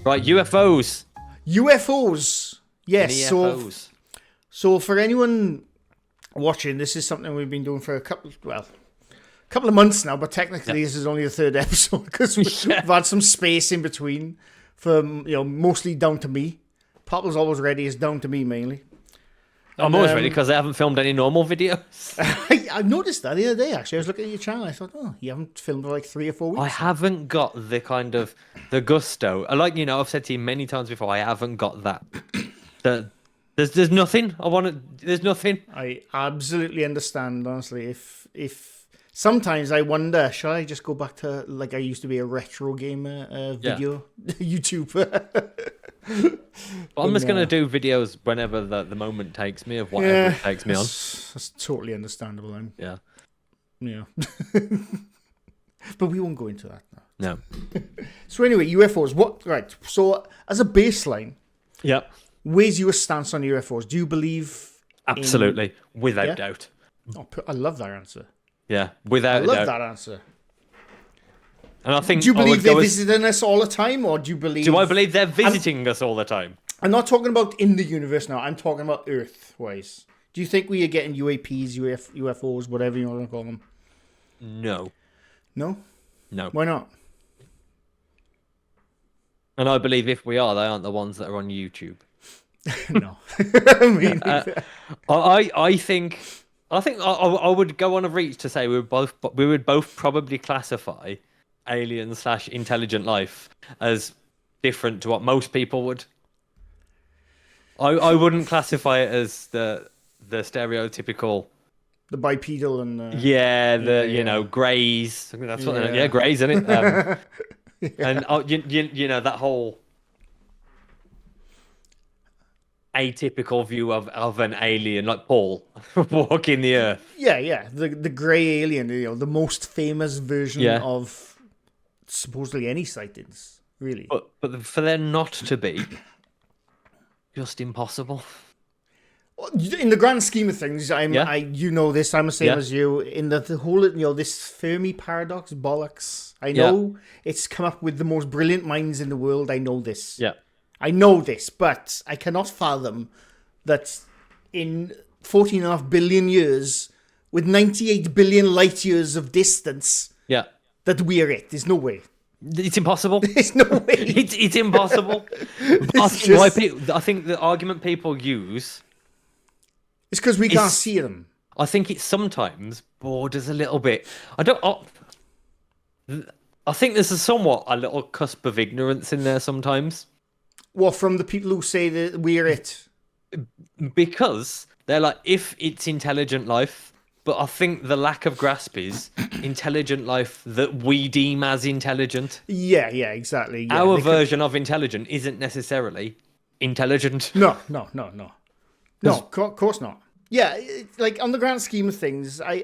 Right, UFOs. UFOs. Yes. UFOs. So for anyone watching, this is something we've been doing for a couple of months now, but technically this is only the third episode because we've had some space in between for, mostly down to me. Popple's always ready. It's down to me mainly. I'm always ready because I haven't filmed any normal videos. I noticed that the other day, actually. I was looking at your channel. I thought, you haven't filmed for like 3 or 4 weeks. I haven't got the kind of the gusto. I've said to you many times before, I haven't got that. There's nothing. There's nothing. I absolutely understand, honestly. If sometimes I wonder, should I just go back to like I used to be a retro gamer video YouTuber? I'm just going to do videos whenever the moment takes me, of whatever it takes me on. That's totally understandable. Yeah. But we won't go into that now. No. So anyway, UFOs. Right. So as a baseline, where's your stance on UFOs? Do you believe? Absolutely, without doubt. Oh, I love that answer. Yeah, without doubt. I love that answer. And I think, do you believe they're visiting us all the time, or do you believe? Do I believe they're visiting us all the time? I'm not talking about in the universe now. I'm talking about Earth-wise. Do you think we are getting UAPs, UFOs, whatever you want to call them? No. No. No. Why not? And I believe if we are, they aren't the ones that are on YouTube. No. I think I would go on a reach to say we would both probably classify alien / intelligent life as different to what most people would. I wouldn't classify it as the stereotypical, the bipedal and greys. I mean, that's what greys, isn't it? And that whole atypical view of an alien like Paul walking the earth. The grey alien, the most famous version of supposedly any sightings, really. But for there not to be, just impossible. In the grand scheme of things, I'm the same as you. In the whole, this Fermi paradox bollocks. I know it's come up with the most brilliant minds in the world. I know this. Yeah. I know this, but I cannot fathom that in 14.5 billion years, with 98 billion light years of distance, that we're it. There's no way. It's impossible. There's no way. It's impossible. I think the argument people use... It's because we can't see them. I think it sometimes borders a little bit. I think there's a little cusp of ignorance in there sometimes. What, from the people who say that we're it? Because they're like, if it's intelligent life, but I think the lack of grasp is intelligent life that we deem as intelligent. Yeah, exactly. Yeah, our version of intelligent isn't necessarily intelligent. No, of course not. Yeah, like on the grand scheme of things, I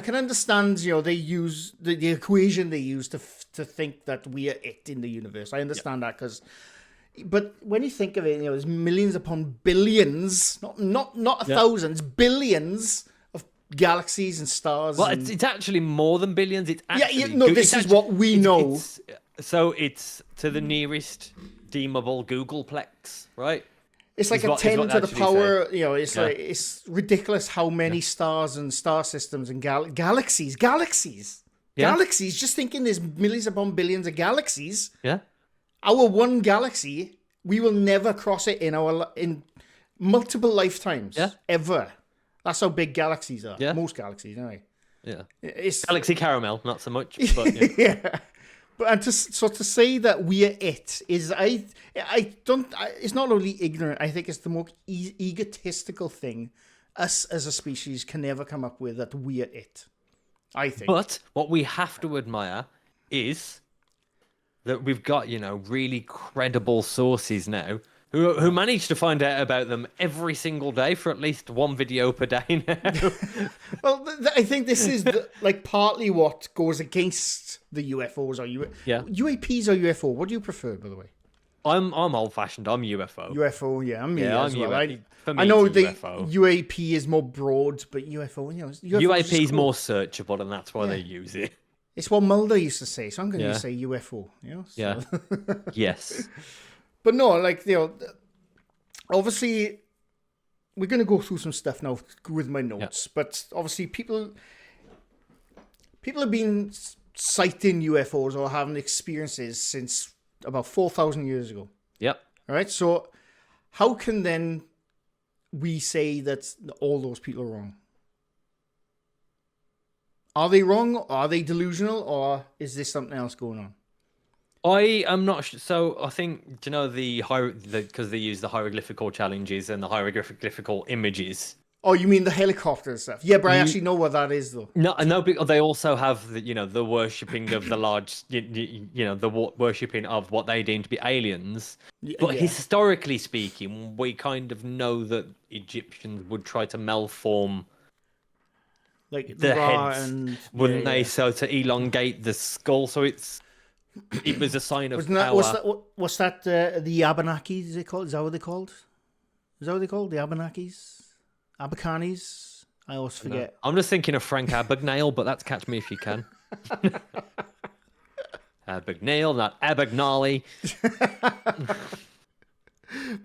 can understand, they use the equation they use to think that we are it in the universe. I understand that but when you think of it, there's millions upon billions, not thousands, billions of galaxies and stars. Well, it's actually more than billions. It's actually this is what we know. So it's to the nearest deemable Googleplex, right? It's like a 10 to the power, it's ridiculous how many stars and star systems and galaxies. Galaxies, just thinking there's millions upon billions of galaxies. Yeah. Our one galaxy, we will never cross it in multiple lifetimes. Yeah. Ever. That's how big galaxies are. Yeah. Most galaxies, anyway. Yeah. It's Galaxy Caramel, not so much. But yeah. But to say that we are it is it's not only ignorant. I think it's the more egotistical thing us as a species can never come up with, that we are it. I think. But what we have to admire is that we've got really credible sources now who manage to find out about them every single day for at least one video per day now. Well, I think this is partly what goes against the UFOs or UAPs or UFO. What do you prefer, by the way? I'm old-fashioned. I'm UFO. UFO, yeah, I'm as well. I know the UFO. UAP is more broad, but UFO, UAP is more searchable, and that's why they use it. It's what Mulder used to say, so I'm going to Yeah. say UFO. So. Yeah. Yes. But no, like, obviously, we're going to go through some stuff now with my notes. But obviously, people have been sighting UFOs or having experiences since about 4,000 years ago. Yep. All right, so how can then we say that all those people are wrong? Are they wrong? Are they delusional? Or is there something else going on? I am not sure. So I think, do you know because they use the hieroglyphical challenges and the hieroglyphical images. Oh, you mean the helicopter stuff? Yeah, but I actually know what that is, though. No, but they also have the worshipping of the large, the worshipping of what they deem to be aliens. But Yeah. historically speaking, we kind of know that Egyptians would try to malform Like the Ra heads, and wouldn't they? So to elongate the skull, so it was a sign of Wasn't that, power. what's that? The Abenakis? Is it called? Is that what they're called? Is that what they're called? The Abenakis, Abakanis. I always forget. I'm just thinking of Frank Abagnale, but that's Catch Me If You Can. Abagnale, not Abagnale.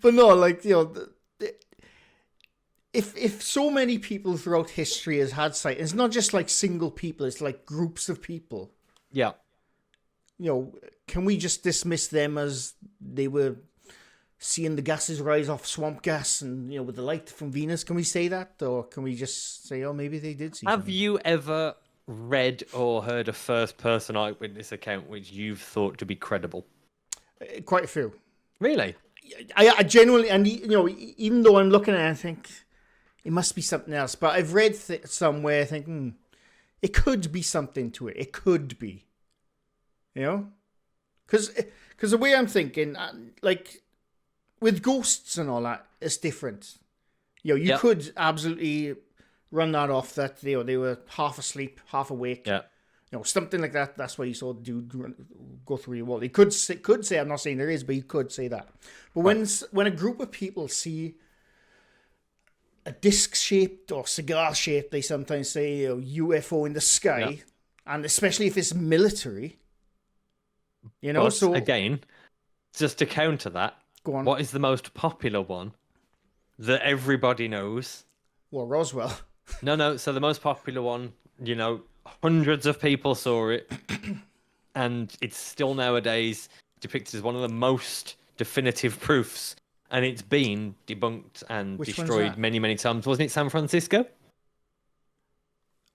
But no, like if so many people throughout history has had sight, it's not just like single people; it's like groups of people. Yeah. Can we just dismiss them as they were seeing the gases rise off swamp gas and, with the light from Venus? Can we say that? Or can we just say, oh, maybe they did see Have something? you ever read or heard a first-person eyewitness account which you've thought to be credible? Quite a few. Really? I genuinely, and even though I'm looking at it, I think it must be something else. But I've read somewhere thinking, it could be something to it. It could be. Because the way I'm thinking, like with ghosts and all that, it's different. You could absolutely run that off that they were half asleep, half awake. Yeah. Something like that. That's why you saw the dude go through your wall. He could say, I'm not saying there is, but he could say that. But when a group of people see a disc-shaped or cigar-shaped, they sometimes say UFO in the sky, and especially if it's military. But so again, just to counter that, go on. what is the most popular one that everybody knows? Well, Roswell. No. So the most popular one, hundreds of people saw it, and it's still nowadays depicted as one of the most definitive proofs, and it's been debunked and Which one's destroyed that? many, many times. Wasn't it San Francisco?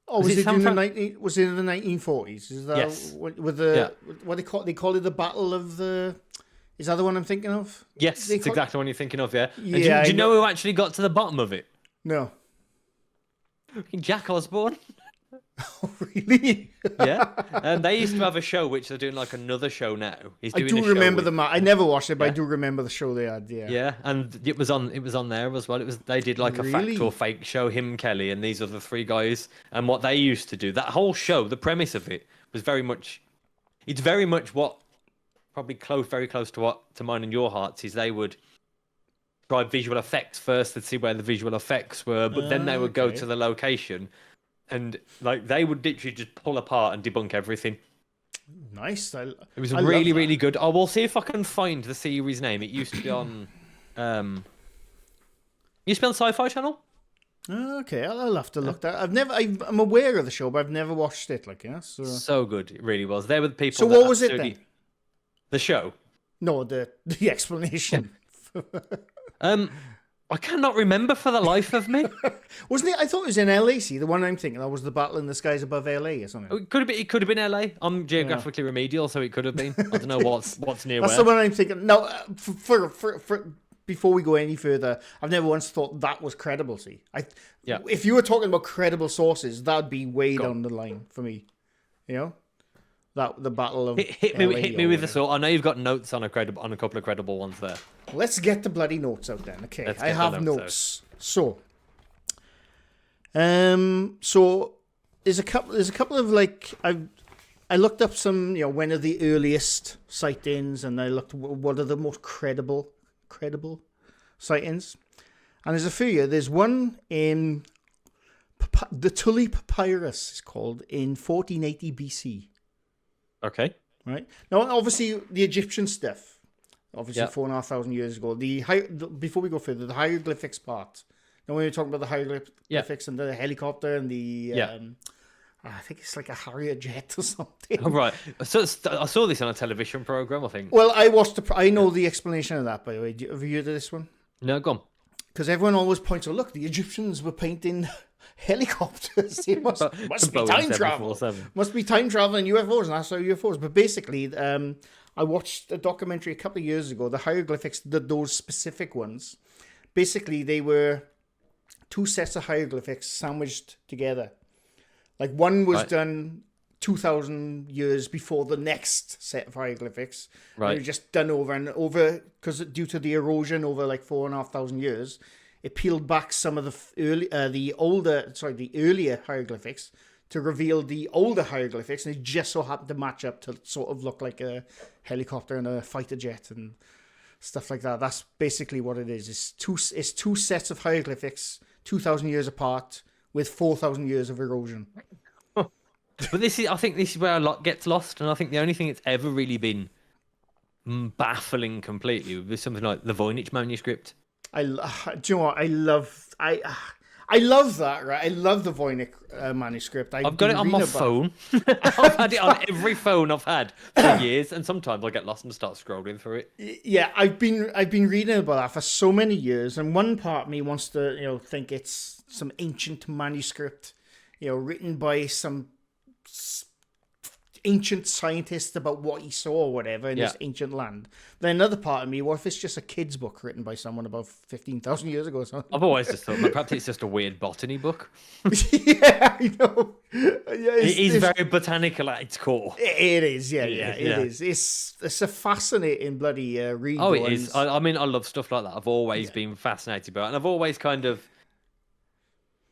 Oh, was it in the 1940s? Is that Yes. with the what they call it, the Battle of the? Is that the one I'm thinking of? Yes, They it's call- exactly what you're thinking of, yeah. And Yeah, do you I know who actually got to the bottom of it? No. Jack Osborne. Oh, really? Yeah. And they used to have a show which they're doing like another show now. He's I doing do a show remember with- I never watched it, but I Yeah. do remember the show they had. Yeah. Yeah, and it was on there as well. They did like a fact Really? or fake show, him, Kelly, and these other three guys, and what they used to do. That whole show, the premise of it was it's very much what probably very close to mine and your hearts is. They would try visual effects first to see where the visual effects were, but then they would go Okay. to the location, and like they would literally just pull apart and debunk everything. Nice. It was I love really, that. really good. I will see if I can find the series name. It used to be on, Sci-Fi Channel. Okay, I'll have to look that. I'm aware of the show, but I've never watched it. So good, it really was. They were the people. So that what was it absolutely- then? The show. No, the explanation. I cannot remember for the life of me. Wasn't it? I thought it was in LA. See, the one I'm thinking that was the battle in the skies above LA or something. It could have been LA. I'm geographically remedial, so it could have been. I don't know what's near That's where. the one I'm thinking. No, for before we go any further, I've never once thought that was credible. See, Yeah. If you were talking about credible sources, that'd be way Go down the line for me. That the battle of Hit LA me or with the whatever. sort. I know you've got notes on a couple of credible ones there. Let's get the bloody notes out then. Okay, Let's I get the have notes notes. So there's a couple of like I looked up some when are the earliest sightings, and I looked what are the most credible sightings, and there's a few here. There's one in the Tully Papyrus is called in 1480 BC. Okay. right? Now, obviously, the Egyptian stuff, obviously Yeah. 4,500 years ago. Before we go further, the hieroglyphics part. Now, when you're talking about the Yeah. hieroglyphics and the helicopter and the, Yeah. I think it's like a Harrier jet or something. All right. So I saw this on a television program, I think. Well, I know the explanation of that, by the way. Have you heard of this one? No, go on. Because everyone always points out, look, the Egyptians were painting helicopters. It must be Boeing time travel. 747. Must be time travel and UFOs, and that's how UFOs. But basically, I watched a documentary a couple of years ago, the hieroglyphics, those specific ones. Basically, they were two sets of hieroglyphics sandwiched together. Like one was done 2,000 years before the next set of hieroglyphics. Right. They were just done over and over, because due to the erosion over like 4,500 years, it peeled back some of the earlier hieroglyphics to reveal the older hieroglyphics, and it just so happened to match up to sort of look like a helicopter and a fighter jet and stuff like that. That's basically what it is. It's two sets of hieroglyphics, 2,000 years apart, with 4,000 years of erosion. But I think this is where a lot gets lost, and I think the only thing that's ever really been baffling completely was something like the Voynich manuscript. Do you know what? I love that, right? I love the Voynich manuscript. I've got it on my phone. I've had it on every phone I've had for years, and sometimes I get lost and start scrolling through it. Yeah, I've been reading about that for so many years, and one part of me wants to, think it's some ancient manuscript, written by some ancient scientist about what he saw or whatever in this ancient land. Then another part of me, what if it's just a kid's book written by someone about 15,000 years ago or something? I've always just thought perhaps it's just a weird botany book. Yeah, I know. Yeah, it is very botanical at its core. It is, yeah, it is. It's a fascinating bloody read. Oh, it is. I mean, I love stuff like that. I've always been fascinated by it, and I've always kind of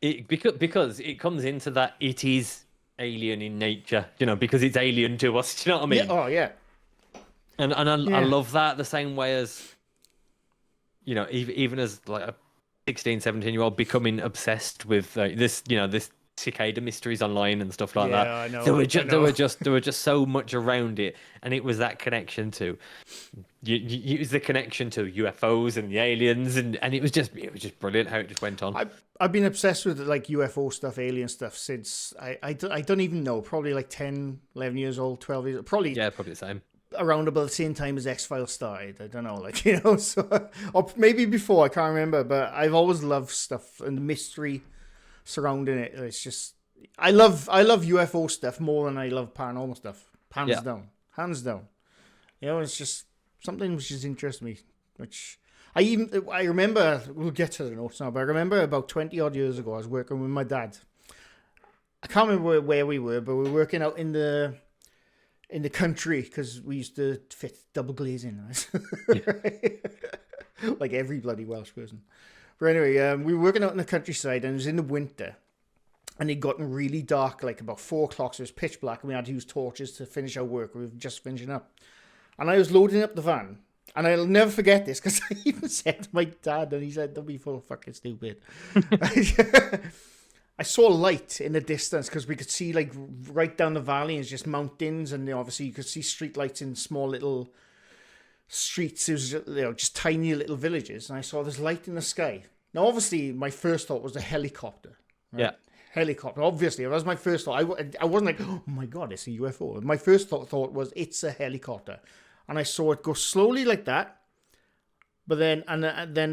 because it comes into that it is alien in nature, because it's alien to us. Do you know what I mean? Yeah. Oh, yeah. And I love that the same way as, even as like a 16, 17-year-old becoming obsessed with this cicada mysteries online and stuff like that. I know. There were just so much around it, and it was that connection to it was the connection to UFOs and the aliens, and it was just brilliant how it just went on. I've been obsessed with like UFO stuff, alien stuff since I don't even know, probably like 10, 11 years old, 12 years, probably the same. Around about the same time as X-Files started. I don't know, so, or maybe before, I can't remember, but I've always loved stuff and the mystery surrounding it. It's just, I love UFO stuff more than I love paranormal stuff. Hands down. It's just something which just interests me, which I remember, we'll get to the notes now, but I remember about 20 odd years ago, I was working with my dad. I can't remember where we were, but we were working out in the country, because we used to fit double glazing, like every bloody Welsh person. But anyway, we were working out in the countryside, and it was in the winter, and it gotten really dark, like about 4 o'clock, so it was pitch black, and we had to use torches to finish our work. We were just finishing up, and I was loading up the van, and I'll never forget this, because I even said to my dad, and he said, "Don't be full fucking stupid." I saw light in the distance, because we could see like right down the valley is just mountains, and obviously you could see street lights in small little streets. It was just tiny little villages, and I saw this light in the sky. Now, obviously, my first thought was a helicopter. Right? Yeah, helicopter. Obviously, that was my first thought. I wasn't like, oh my god, it's a UFO. My first thought was it's a helicopter, and I saw it go slowly like that, but then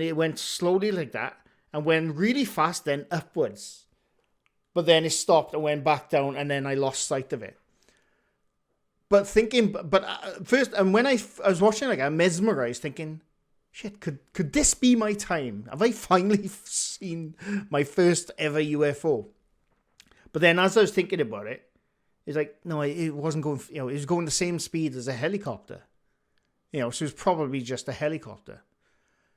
it went slowly like that, and went really fast, then upwards. But then it stopped and went back down, and then I lost sight of it. But first, and when I was watching, like, I'm mesmerized, thinking, shit, could this be my time? Have I finally seen my first ever UFO? But then, as I was thinking about it, it's like, no, it wasn't going. It was going the same speed as a helicopter. So it was probably just a helicopter.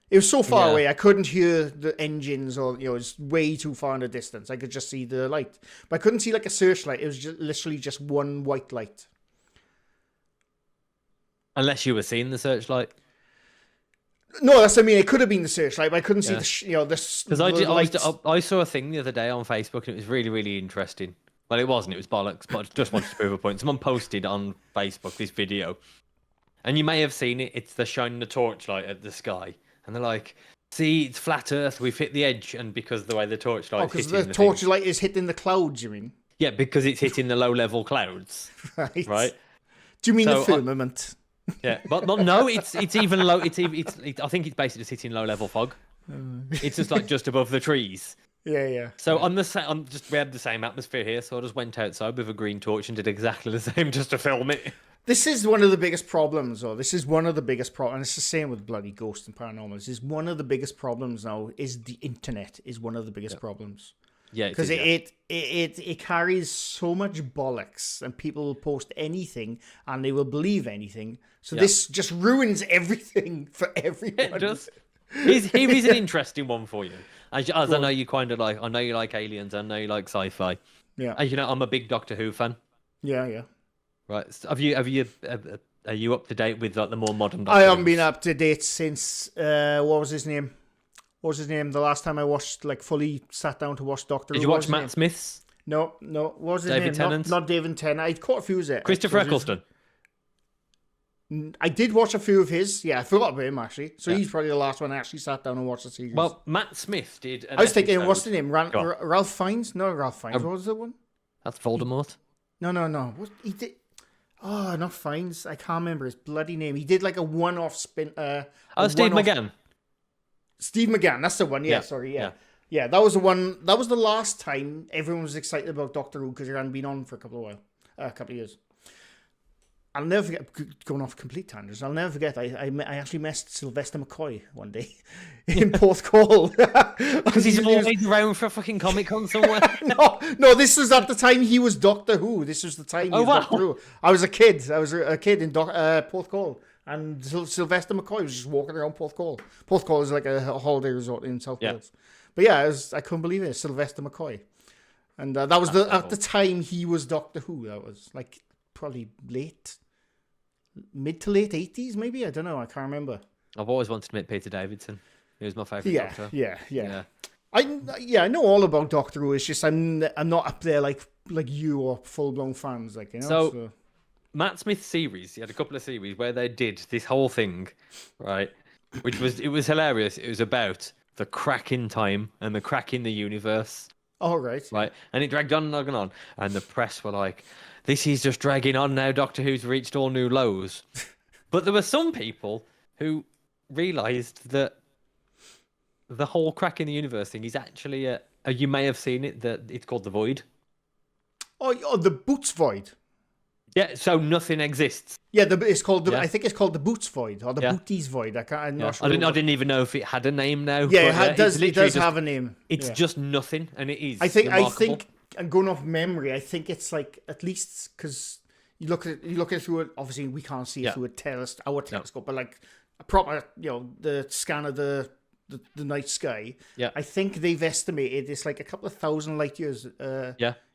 It was so far away, I couldn't hear the engines, or, it's way too far in the distance. I could just see the light. But I couldn't see like a searchlight. It was just literally just one white light. Unless you were seeing the searchlight. No, that's what I mean. It could have been the searchlight, but I couldn't see this. Because I saw a thing the other day on Facebook, and it was really, really interesting. Well, it wasn't. It was bollocks. But I just wanted to prove a point. Someone posted on Facebook this video, and you may have seen it. It's the shining the torchlight at the sky, and they're like, "See, it's flat Earth. We've hit the edge." And because of the way the torchlight, because the torchlight is hitting the clouds. You mean? Yeah, because it's hitting the low-level clouds. Right. Right. Do you mean the firmament? Yeah, but no, it's even low. I think it's basically just hitting low-level fog. It's just like just above the trees. Yeah. So we had the same atmosphere here, so I just went outside with a green torch and did exactly the same just to film it. This is one of the biggest problems, or this is one of the biggest problems. It's the same with bloody ghosts and paranormal. This is one of the biggest problems now. Is the internet is one of the biggest problems. Yeah, because it carries so much bollocks, and people will post anything and they will believe anything. So this just ruins everything for everyone. It does. Here's an interesting one for you. As I know you kind of like, I know you like aliens. I know you like sci-fi. Yeah. As you know, I'm a big Doctor Who fan. Yeah. Right. So are you up to date with like the more modern? I haven't been up to date since what was his name? The last time I watched, fully sat down to watch Doctor Who. Did you watch Matt Smith's? No. What was his David name? Tennant? Not David Tennant. I caught a few of it. Christopher Eccleston. I did watch a few of his. Yeah, I forgot about him, actually. So he's probably the last one I actually sat down and watched the series. Well, Matt Smith did I was thinking, what's the name? Ralph Fiennes? No, Ralph Fiennes. What was the one? That's Voldemort. No. What he did? Oh, not Fiennes. I can't remember his bloody name. He did like a one-off spin. Steve McGann. Steve McGann. That's the one. Yeah, sorry. Yeah. That was the one. That was the last time everyone was excited about Doctor Who because it hadn't been on for a couple of years. I'll never forget, going off complete tangents, I'll never forget, I actually messed Sylvester McCoy one day in Porthcawl. Because he's always around for a fucking Comic-Con somewhere. no, this was at the time he was Doctor Who. This was the time he was Doctor Who. I was a kid. I was a kid in Porthcawl. And Sylvester McCoy was just walking around Porthcawl. Porthcawl is like a holiday resort in South Wales. But yeah, I couldn't believe it. Sylvester McCoy. And that was at the time he was Doctor Who. That was probably mid to late 80s, maybe. I don't know. I can't remember. I've always wanted to meet Peter Davidson. He was my favourite Doctor. Yeah. I know all about Doctor Who. It's just I'm not up there like you or full blown fans, So Matt Smith's series, he had a couple of series where they did this whole thing, right? It was hilarious. It was about the crack in time and the crack in the universe. Oh, right. Right. And it dragged on and on. And the press were like, this is just dragging on now. Doctor Who's reached all new lows. But there were some people who realised that the whole crack in the universe thing is actually you may have seen it, that it's called the Void. Oh, the Boots Void. Yeah, so nothing exists. Yeah, it's called I think it's called the Boots Void or the Booties Void. I'm not sure. I didn't even know if it had a name now. Yeah, it does have a name. It's just nothing, and it is. I think, and going off memory, I think it's at least because you look at it through it. Obviously, we can't see it through our telescope, but a proper, the scan of the night sky. Yeah, I think they've estimated it's a couple of thousand light years.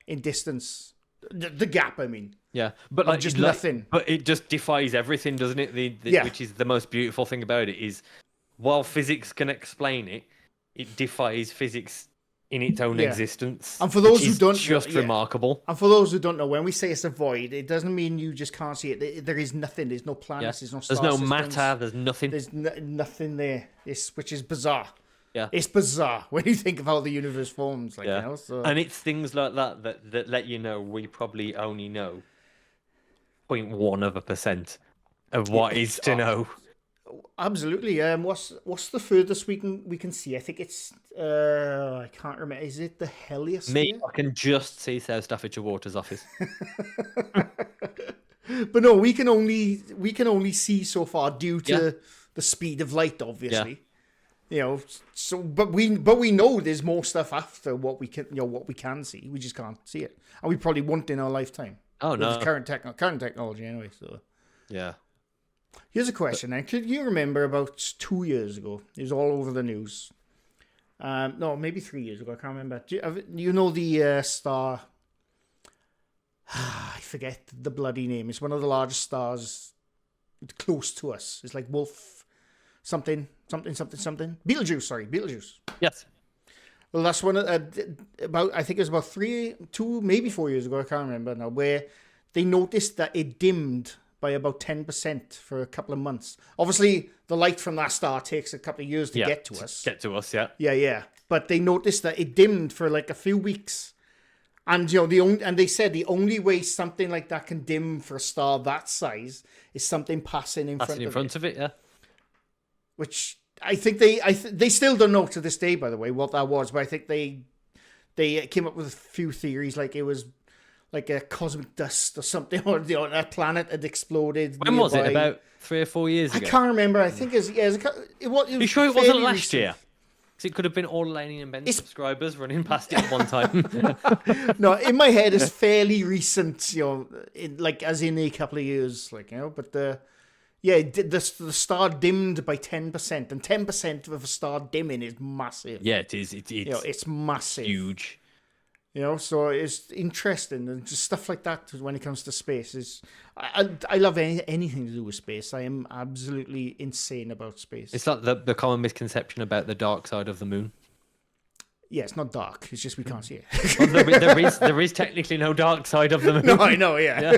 In distance. The gap, I mean. Yeah, but just nothing. But it just defies everything, doesn't it? Which is the most beautiful thing about it is, while physics can explain it, it defies physics in its own existence. And for those who don't, just remarkable. And for those who don't know, when we say it's a void, it doesn't mean you just can't see it. There is nothing. There's no planets. There's no star There's no systems. matter. There's nothing. There's nothing there. Which is bizarre. Yeah, it's bizarre when you think of how the universe forms. And it's things like that let you know we probably only know 0.1% of what is to know. Absolutely. What's the furthest we can see? I think it's I can't remember. Is it the heliosphere? Me, I can just see South Staffordshire Water's office. But no, we can only see so far due to the speed of light, obviously. So but we know there's more stuff after what we can see. We just can't see it, and we probably won't in our lifetime. Oh no, current technology anyway. So yeah. Here's a question. Then, could you remember about 2 years ago? It was all over the news. No, maybe 3 years ago. I can't remember. You know the star? I forget the bloody name. It's one of the largest stars close to us. It's like Wolf. Something. Beetlejuice, sorry. Beetlejuice. Yes. Well, that's one about. I think it was about 2, maybe 4 years ago. I can't remember now. Where they noticed that it dimmed by about 10% for a couple of months. Obviously, the light from that star takes a couple of years to get to us. Get to us, yeah. Yeah. But they noticed that it dimmed for like a few weeks, and they said the only way something like that can dim for a star that size is something passing in front of it, yeah. Which I think they still don't know to this day, by the way, what that was. But I think they came up with a few theories, like it was like a cosmic dust or something, or a planet had exploded. When was it? About 3 or 4 years ago? I can't remember. I think it was. Are you sure it wasn't last year? Because it could have been all Laney and Ben subscribers running past it at one time. No, in my head, it's fairly recent, as in a couple of years, But the star dimmed by 10%, and 10% of a star dimming is massive. Yeah, it is. It's massive, huge. So it's interesting, and just stuff like that when it comes to space. I love anything to do with space. I am absolutely insane about space. It's like the common misconception about the dark side of the moon. Yeah, it's not dark. It's just we can't see it. Well, there is technically no dark side of the moon. No, I know. Yeah.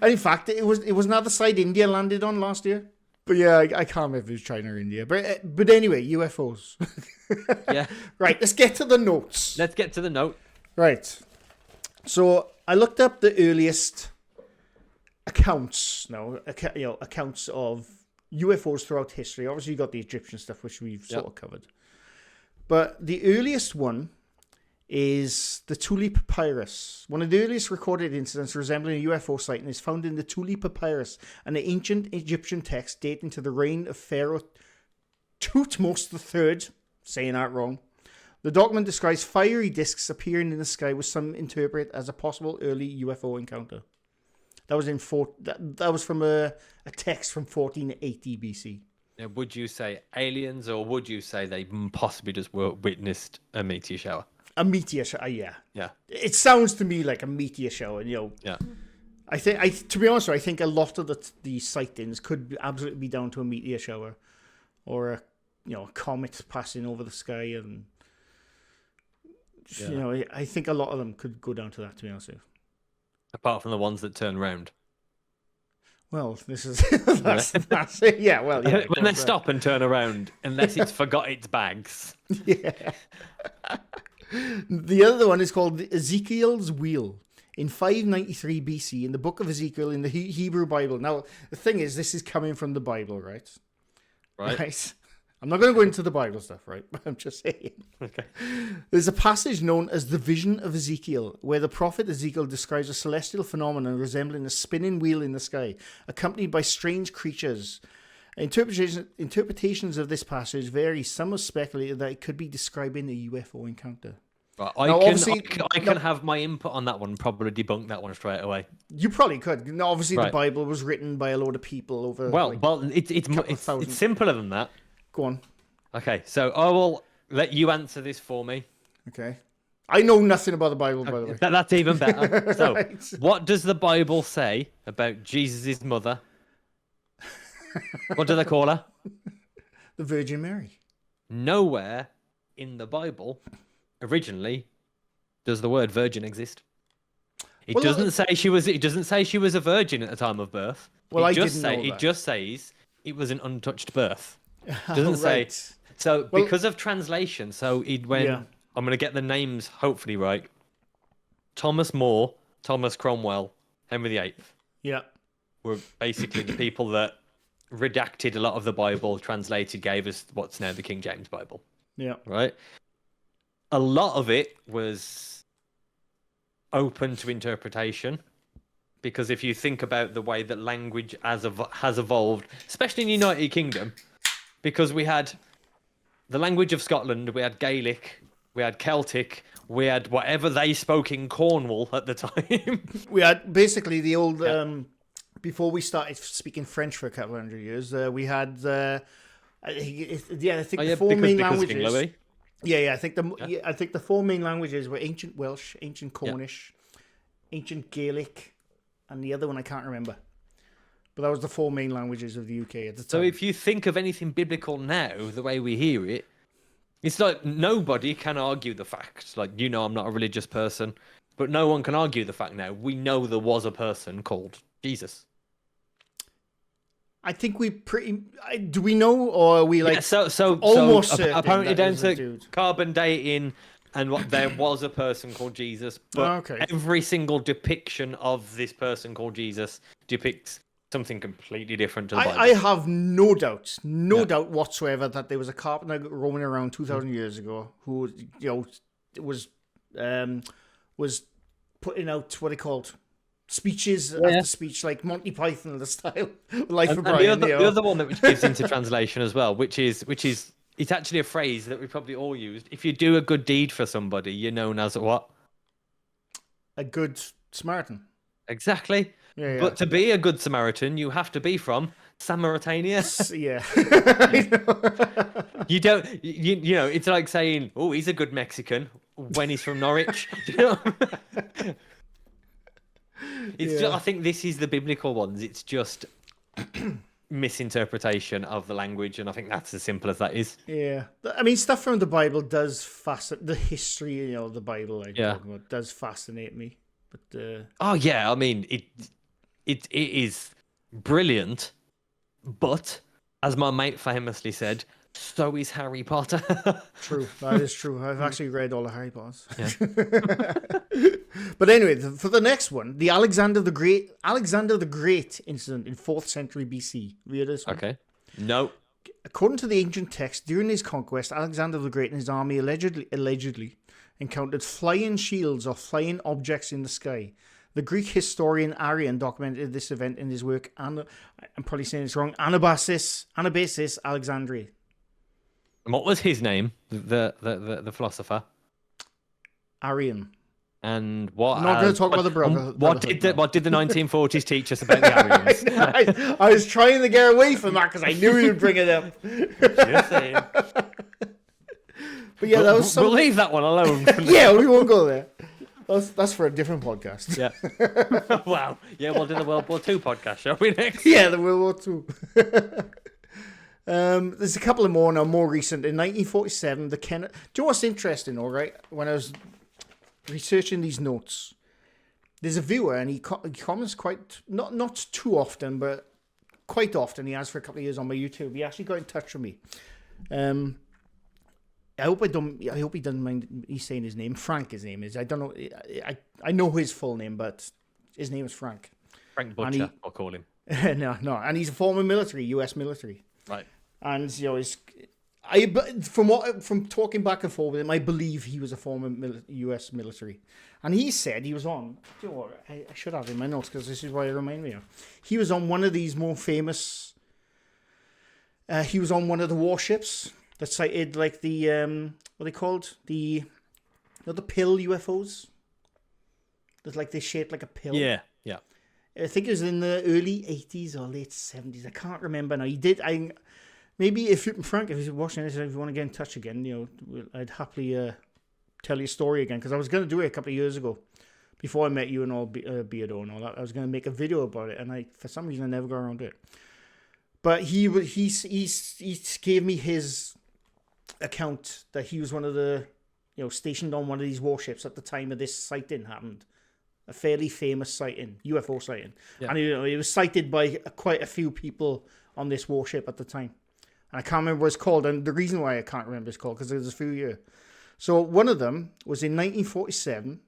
And in fact, it was another side India landed on last year. But yeah, I can't remember if it was China or India. But anyway, UFOs. Yeah. Right, let's get to the notes. Let's get to the note. Right. So I looked up the earliest accounts of UFOs throughout history. Obviously, you got the Egyptian stuff, which we've sort of covered. But the earliest one is the Thule Papyrus. One of the earliest recorded incidents resembling a UFO sighting is found in the Thule Papyrus, an ancient Egyptian text dating to the reign of Pharaoh Thutmose III. Saying that wrong. The document describes fiery discs appearing in the sky, which some interpret as a possible early UFO encounter. That was that was from a text from 1480 BC. Now, would you say aliens, or would you say they possibly just witnessed a meteor shower? A meteor shower, yeah. Yeah. It sounds to me like a meteor shower, Yeah. To be honest, I think a lot of the sightings could absolutely be down to a meteor shower, or a comet passing over the sky, and I think a lot of them could go down to that. To be honest with you. Apart from the ones that turn round. Well, this is that's it. Yeah, well, yeah. When they stop and turn around, unless it's forgot its bags. Yeah. The other one is called Ezekiel's Wheel. In 593 BC, in the book of Ezekiel in the Hebrew Bible. Now, the thing is, this is coming from the Bible, right? Right. I'm not going to go into the Bible stuff, right? But I'm just saying. Okay. There's a passage known as the Vision of Ezekiel, where the prophet Ezekiel describes a celestial phenomenon resembling a spinning wheel in the sky, accompanied by strange creatures. Interpretations of this passage vary. Some have speculated that it could be describing a UFO encounter. Right, I can have my input on that one and probably debunk that one straight away. You probably could. Now, obviously, the Bible was written by a load of people over. It's simpler than that. Go on. Okay, so I will let you answer this for me. Okay. I know nothing about the Bible, by the way. That's even better. So, what does the Bible say about Jesus' mother? What do they call her? The Virgin Mary. Nowhere in the Bible, originally, does the word virgin exist. It doesn't say she was. It doesn't say she was a virgin at the time of birth. Well, It just says it was an untouched birth. Doesn't say. So because of translation, I'm going to get the names hopefully right. Thomas More, Thomas Cromwell, Henry VIII. Yeah. Were basically the people that redacted a lot of the Bible, translated, gave us what's now the King James Bible. Yeah. Right. A lot of it was open to interpretation. Because if you think about the way that language has evolved, especially in the United Kingdom, because we had the language of Scotland, we had Gaelic, we had Celtic, we had whatever they spoke in Cornwall at the time. We had basically the old, before we started speaking French for a couple of hundred years, we had, I think the four main languages. I think the four main languages were ancient Welsh, ancient Cornish, ancient Gaelic, and the other one I can't remember. But that was the four main languages of the UK at the time. So if you think of anything biblical now, the way we hear it, It's like nobody can argue the fact. Like, I'm not a religious person, but no one can argue the fact now. We know there was a person called Jesus. I think we do we know, or are we like almost certain apparently that down was a to dude? carbon dating and what there was a person called Jesus, but Okay. every single depiction of this person called Jesus depicts something completely different to the Bible. I have no doubt whatsoever that there was a carpenter roaming around 2,000 years ago who, was putting out what they called speeches after speech, like Monty Python the style, Life of Brian. The other one that which gives into translation as well, which is it's actually a phrase that we probably all used. If you do a good deed for somebody, you're known as what? A good Samaritan. Exactly. Yeah. But to be a good Samaritan, you have to be from Samaritania. Yeah. You don't. It's like saying, "Oh, he's a good Mexican" when he's from Norwich. I think this is the biblical ones. It's just misinterpretation of the language, and I think that's as simple as that is. Yeah, I mean, stuff from the Bible does fascinate the history. The Bible, talking about, does fascinate me. But oh yeah, I mean it is brilliant, but as my mate famously said, so is Harry Potter. True, that is true. I've actually read all the Harry Potters. Yeah. But anyway, for the next one, the Alexander the Great incident in 4th century BC. Have you heard this one? Okay. No. According to the ancient text, during his conquest, Alexander the Great and his army allegedly encountered flying shields or flying objects in the sky. The Greek historian Arrian documented this event in his work, I'm probably saying this wrong, Anabasis Alexandri. And what was his name? The philosopher? Arrian. And what? I'm not going to talk about the brother. What did the 1940s teach us about the Aryans? I was trying to get away from that because I knew you'd bring it up. Just saying. But yeah, that was We'll leave that one alone. Yeah, we won't go there. That's for a different podcast. Yeah. Wow. Yeah, we'll do the World War II podcast, shall we, next? Yeah, the World War II. There's a couple of more recent. In 1947, do you know what's interesting, all right? When I was researching these notes, there's a viewer, and he comments quite, not too often, but quite often. He has for a couple of years on my YouTube. He actually got in touch with me. I hope he doesn't mind me saying his name. Frank, his name is. I don't know. I know his full name, but his name is Frank. Frank Butcher, I'll call him. No, and he's a former U.S. military. Right. And from talking back and forth with him, I believe he was a former U.S. military. And he said he was on. You know what? I should have in my notes because this is why it reminded me of. He was on one of these more famous. He was on one of the warships that sighted like the what are they called, the pill UFOs. That's like they shaped like a pill. Yeah. I think it was in the early 80s or late 70s. I can't remember now. He did. Maybe Frank, if you're watching this, if you want to get in touch again, I'd happily tell your story again, because I was going to do it a couple of years ago, before I met you and all Beardo and all that. I was going to make a video about it, and for some reason I never got around to it. But he gave me his account that he was one of the stationed on one of these warships at the time of this sighting happened. A fairly famous sighting, UFO sighting. Yeah. And it was sighted by quite a few people on this warship at the time. And I can't remember what it's called. And the reason why I can't remember it's called, because there's a few years. So one of them was in 1947.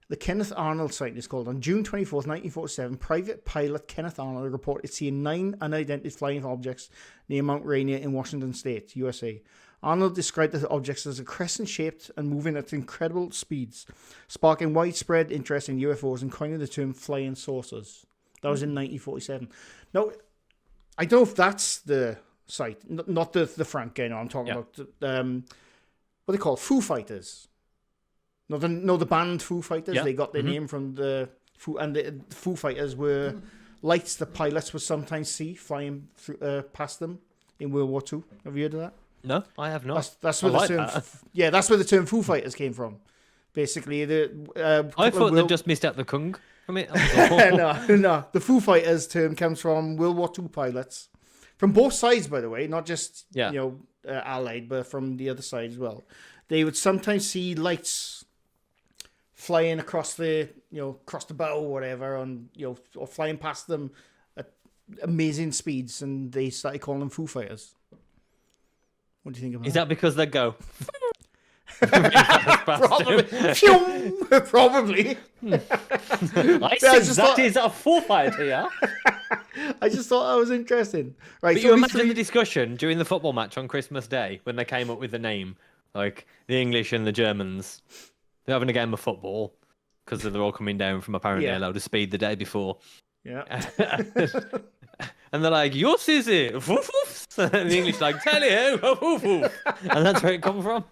The Kenneth Arnold sighting is called. On June 24th, 1947, private pilot Kenneth Arnold reported seeing 9 unidentified flying objects near Mount Rainier in Washington State, USA. Arnold described the objects as a crescent-shaped and moving at incredible speeds, sparking widespread interest in UFOs and coining the term flying saucers. That was in 1947. Now, I don't know if that's the site, not the Frank guy. No, I'm talking about what they call Foo Fighters. No, the band Foo Fighters. Yeah. They got their name from the Foo Fighters were lights the pilots would sometimes see flying through, past them in World War II. Have you heard of that? No, I have not. That's where that's where the term Foo Fighters came from. Basically, I thought they just missed out the Kung from it. No. The Foo Fighters term comes from World War II pilots, from both sides, by the way, not just Allied, but from the other side as well. They would sometimes see lights flying across the bow or whatever, or flying past them at amazing speeds, and they started calling them Foo Fighters. What do you think about Is that because they go? Probably. Probably. I think that is a Foo Fighter, yeah. I just thought that was interesting. Right, But so you imagine the discussion during the football match on Christmas Day when they came up with the name, like the English and the Germans. They're having a game of football because they're all coming down from apparently a load of speed the day before. Yeah. And they're like, yours is it? And the English like, tell you, and that's where it comes from.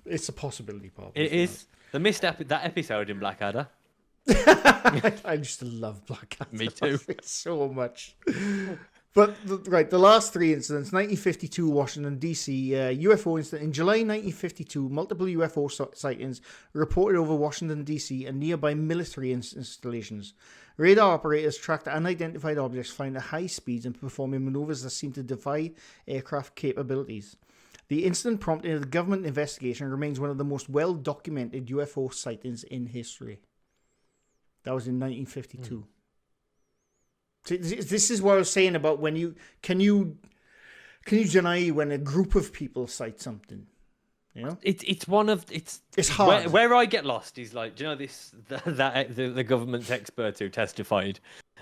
It's a possibility, Bob. It is. They missed that episode in Blackadder. I used to love Blackadder. Me too. So much. But, the last three incidents. 1952, Washington, D.C. UFO incident. In July 1952, multiple UFO sightings were reported over Washington, D.C. and nearby military installations. Radar operators tracked unidentified objects flying at high speeds and performing maneuvers that seemed to defy aircraft capabilities. The incident prompted a government investigation and remains one of the most well-documented UFO sightings in history. That was in 1952. So this is what I was saying about when you can you deny when a group of people sight something? You know, it's hard. Where I get lost is like, do you know the government expert who testified,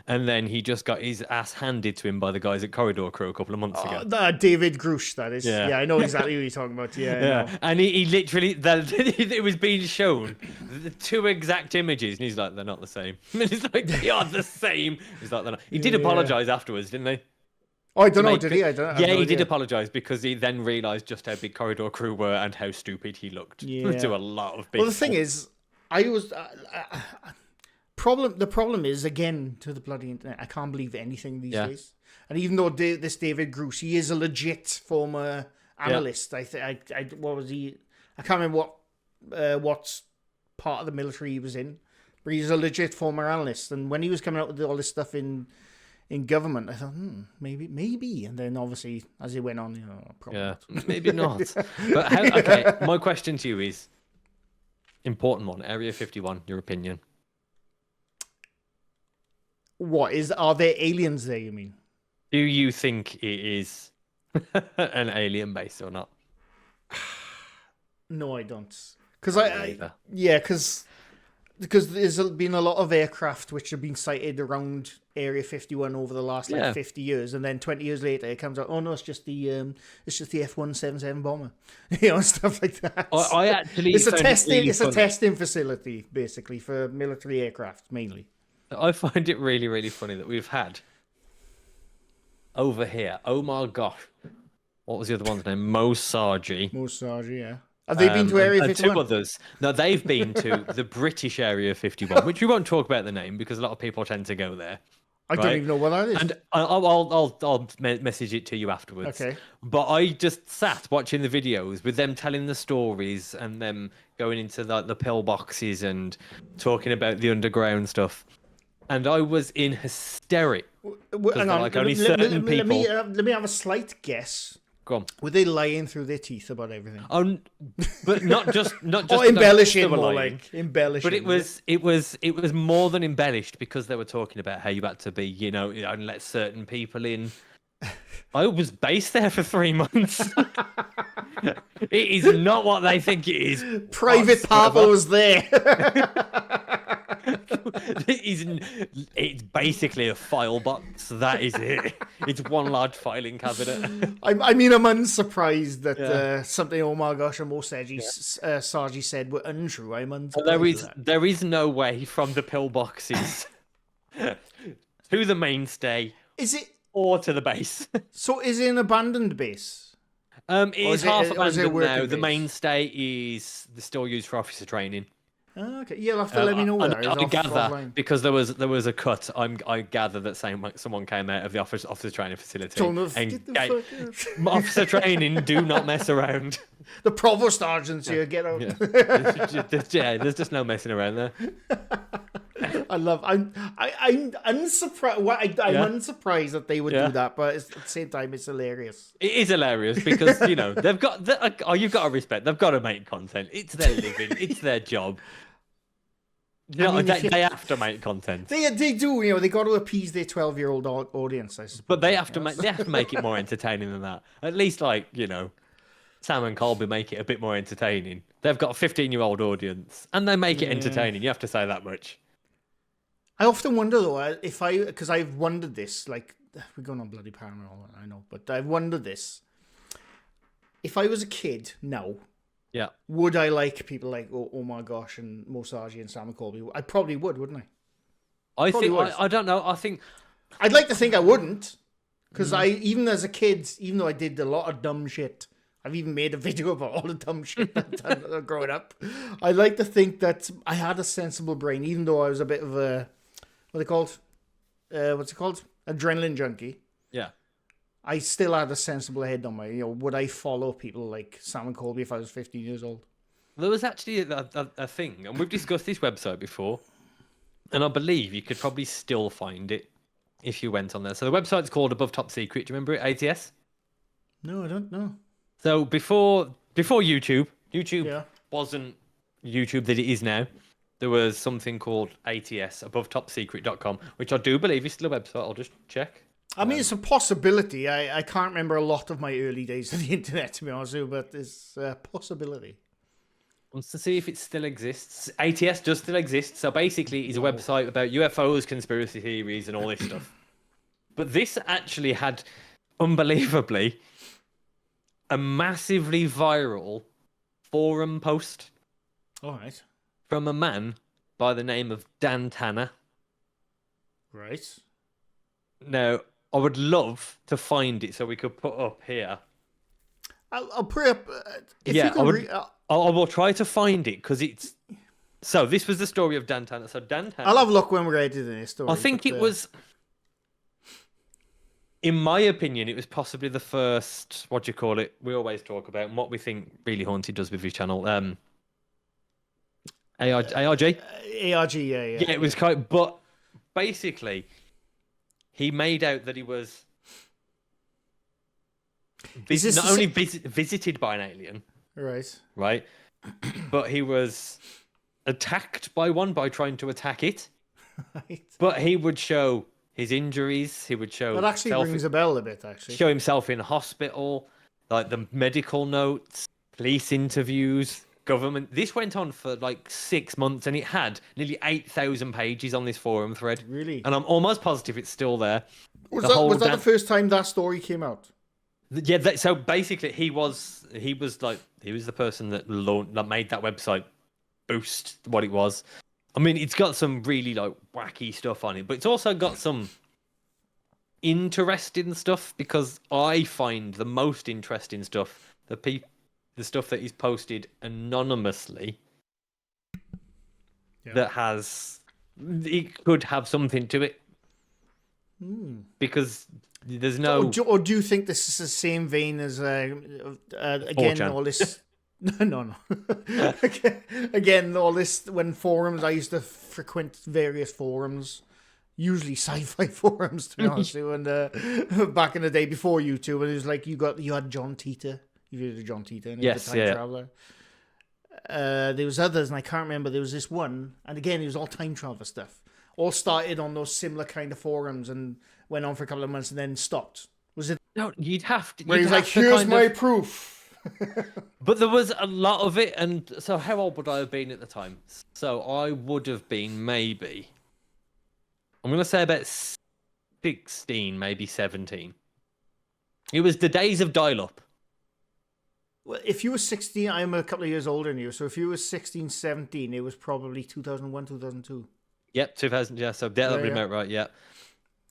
and then he just got his ass handed to him by the guys at Corridor Crew a couple of months ago. David Grush, that is. Yeah. Yeah, I know exactly who you're talking about. Yeah. And he literally it was being shown the two exact images, and he's like, they're not the same. And he's like, they are the same. He's like, they're not. He did apologize afterwards, didn't he? Oh, I don't know, did he? I don't. Yeah, he did apologise because he then realised just how big Corridor Crew were and how stupid he looked to a lot of people. Well, the thing is, I was The problem is, again, to the bloody internet, I can't believe anything these days. And even though this David Grush, he is a legit former analyst. What was he? I can't remember what part of the military he was in, but he's a legit former analyst. And when he was coming out with all this stuff in government, I thought, maybe. And then obviously, as it went on, probably not. Maybe not. But okay, my question to you is, important one, Area 51, your opinion. Are there aliens there, you mean? Do you think it is an alien base or not? No, I don't. Because there's been a lot of aircraft which have been sighted around Area 51 over the last 50 years, and then 20 years later it comes out, oh no, it's just the F-177 bomber, stuff like that. I actually it's a testing facility basically for military aircraft mainly. I find it really, really funny that we've had over here, oh my gosh, what was the other one's name? Mo Sargi, yeah. Have they been to Area 51? Two others. No, they've been to the British Area 51, which we won't talk about the name because a lot of people tend to go there. I don't even know what that is. And I'll message it to you afterwards. Okay. But I just sat watching the videos with them telling the stories and them going into the pillboxes and talking about the underground stuff. And I was in hysterics. Hang on. Like only certain people. Let me have a slight guess. Go on. Were they lying through their teeth about everything? But not just or embellishing, more like embellishing. But it was more than embellished because they were talking about how you had to be, and let certain people in. I was based there for 3 months. It is not what they think it is. Private Pavel was there. It's basically a file box. That is it. It's one large filing cabinet. I'm unsurprised that something oh my gosh and more Sargi said were untrue. I'm unsurprised. There is no way from the pillboxes to the mainstay. Is it or to the base? So is it an abandoned base? It is half abandoned now. The base? mainstay is still used for officer training. Oh, okay, you'll have to let me know where I gather because there was a cut. I gather that someone came out of the officer training facility. Officer training, do not mess around. The provost sergeants here, get out. There's just no messing around there. I'm unsurprised. I'm Yeah. unsurprised that they would Yeah. do that, but at the same time, it's hilarious. It is hilarious because, they've got... you've got to respect. They've got to make content. It's their living. It's their job. They have to make content. They do. They got to appease their 12-year-old audience, I suppose. But they have to make it more entertaining than that. At least, Sam and Colby make it a bit more entertaining. They've got a 15-year-old audience, and they make it entertaining. You have to say that much. I often wonder, though, because I've wondered this, we're going on bloody paranormal, I know, but I've wondered this. If I was a kid now, Yeah. would I like people like oh my gosh and Mosaji and Sam and Colby? I probably would, wouldn't I? I don't know. I think I'd like to think I wouldn't, because even as a kid, even though I did a lot of dumb shit, I've even made a video about all the dumb shit I've done growing up. I'd like to think that I had a sensible brain, even though I was a bit of a what's it called? Adrenaline junkie. Yeah. I still had a sensible head on my, would I follow people like Sam and Colby if I was 15 years old? There was actually a thing, and we've discussed this website before, and I believe you could probably still find it if you went on there. So the website's called Above Top Secret. Do you remember it, ATS? No, I don't know. So before YouTube Yeah. wasn't YouTube that it is now. There was something called ATS, AboveTopSecret.com, which I do believe is still a website. I'll just check. I mean, it's a possibility. I can't remember a lot of my early days of the internet, to be honest with you, but it's a possibility. Wants to see if it still exists. ATS does still exist. So basically, it's a website about UFOs, conspiracy theories, and all this stuff. But this actually had, unbelievably, a massively viral forum post. All right. From a man by the name of Dan Tanner. Right. Now, I would love to find it so we could put up here. I'll put up. I will try to find it because it's. So this was the story of Dan Tanner. So Dan Tanner. I'll have a look when we're editing this story. I think it was. In my opinion, it was possibly the first. What do you call it? We always talk about and what we think Really Haunted does with his channel. ARG. ARG, yeah. Yeah, it was quite. But basically, he made out that he was. Not only visited by an alien, right, but he was attacked by one by trying to attack it. Right. But he would show his injuries. He would show. That actually rings a bell a bit. Actually, show himself in hospital, like the medical notes, police interviews, government. This went on for 6 months, and it had nearly 8,000 pages on this forum thread. Really? And I'm almost positive it's still there. Was that the first time that story came out? Yeah, so basically he was the person that made that website boost what it was. I mean, it's got some really wacky stuff on it, but it's also got some interesting stuff because I find the most interesting stuff the stuff that is posted anonymously that it could have something to it because there's no. Or do you think this is the same vein as again 4chan. all this? No. Again, all this when forums. I used to frequent various forums, usually sci-fi forums, to be honest with you. And back in the day before YouTube, and it was you had John Titor. You've heard of John Titor, and yes, the time traveler. There was others, and I can't remember. There was this one, and again, it was all time traveler stuff. All started on those similar kind of forums and went on for a couple of months and then stopped. Was it? No, you'd have to. Where he was like, "Here's my proof." But there was a lot of it, and so how old would I have been at the time? So I would have been maybe. I'm gonna say about 16, maybe 17. It was the days of dial-up. Well, if you were 16, I'm a couple of years older than you, so if you were 16, 17, it was probably 2001, 2002. Yep, 2000. Yeah, so that would be about right. Yeah,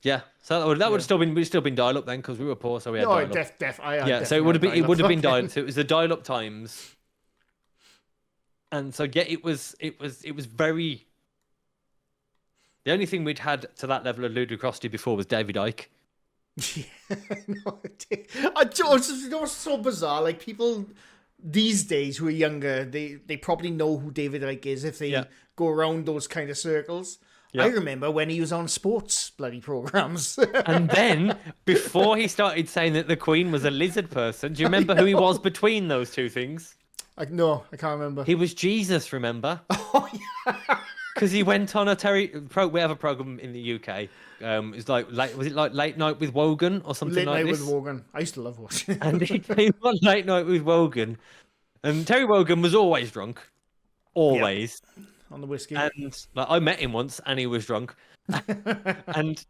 yeah. So that would have still been dial-up then because we were poor, so we had dial-up. So it would have been dial-up. So it was the dial-up times, and so it was very. The only thing we'd had to that level of ludicrosity before was David Icke. Yeah, it's so bizarre. Like people these days who are younger, they probably know who David Icke is if they go around those kind of circles. I remember when he was on sports bloody programs. And then, before he started saying that the Queen was a lizard person, do you remember who he was between those two things? No, I can't remember. He was Jesus, remember? Oh, yeah. Because he went on we have a program in the UK. It's was it like Late Night with Wogan or something Late like Night this? with Wogan. I used to love watching it. And he came on Late Night with Wogan, and Terry Wogan was always drunk, always. On the whiskey. And like, I met him once, and he was drunk. And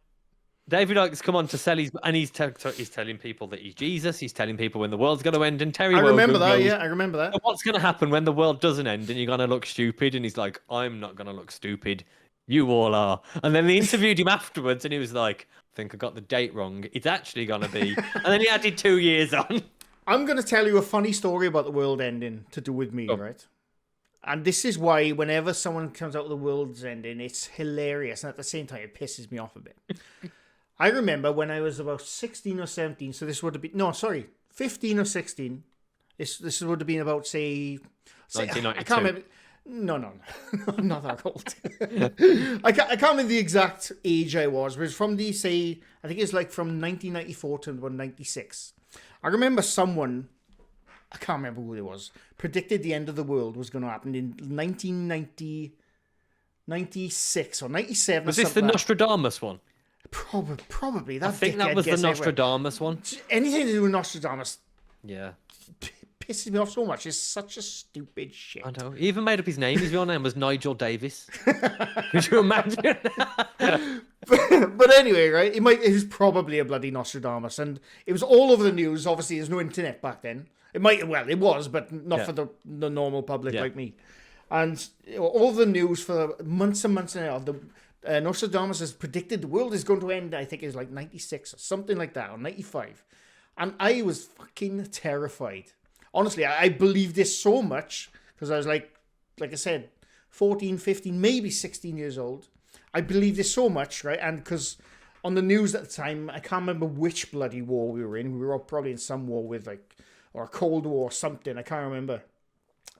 David Icke's come on to sell his, and he's telling people that he's Jesus. He's telling people when the world's going to end. And Terry Wogan remember that. goes, Yeah, I remember that. what's going to happen when the world doesn't end and you're going to look stupid? And he's like, I'm not going to look stupid. You all are. And then they interviewed him afterwards, and he was like, I think I got the date wrong. It's actually going to be. And then he added 2 years on. I'm going to tell you a funny story about the world ending to do with me, right? And this is why whenever someone comes out with the world's ending, it's hilarious. And at the same time, it pisses me off a bit. I remember when I was about 16 or 17. So this would have been... No, sorry. 15 or 16. This would have been about, say 1992. I can't remember... No. I'm not that old. I can't remember the exact age I was. But it was from the, say... I think it's like from 1994 to about 96. I remember someone... I can't remember who it was, predicted the end of the world was going to happen in 1990, 96 or 97. Was this the Nostradamus one? Probably. I think that was the Nostradamus one. Anything to do with Nostradamus Yeah. pisses me off so much. It's such a stupid shit. I know. He even made up his name. His real name was Nigel Davis. Could you imagine? But anyway, right? It was probably a bloody Nostradamus, and it was all over the news. Obviously, there's no internet back then. It was, but not for the normal public like me. And all the news for months and months now, Nostradamus has predicted the world is going to end, I think it was like 96 or something like that, or 95. And I was fucking terrified. Honestly, I believed this so much, because I was like I said, 14, 15, maybe 16 years old. I believed this so much, right? And because on the news at the time, I can't remember which bloody war we were in. We were all probably in some war with or a Cold War or something. I can't remember.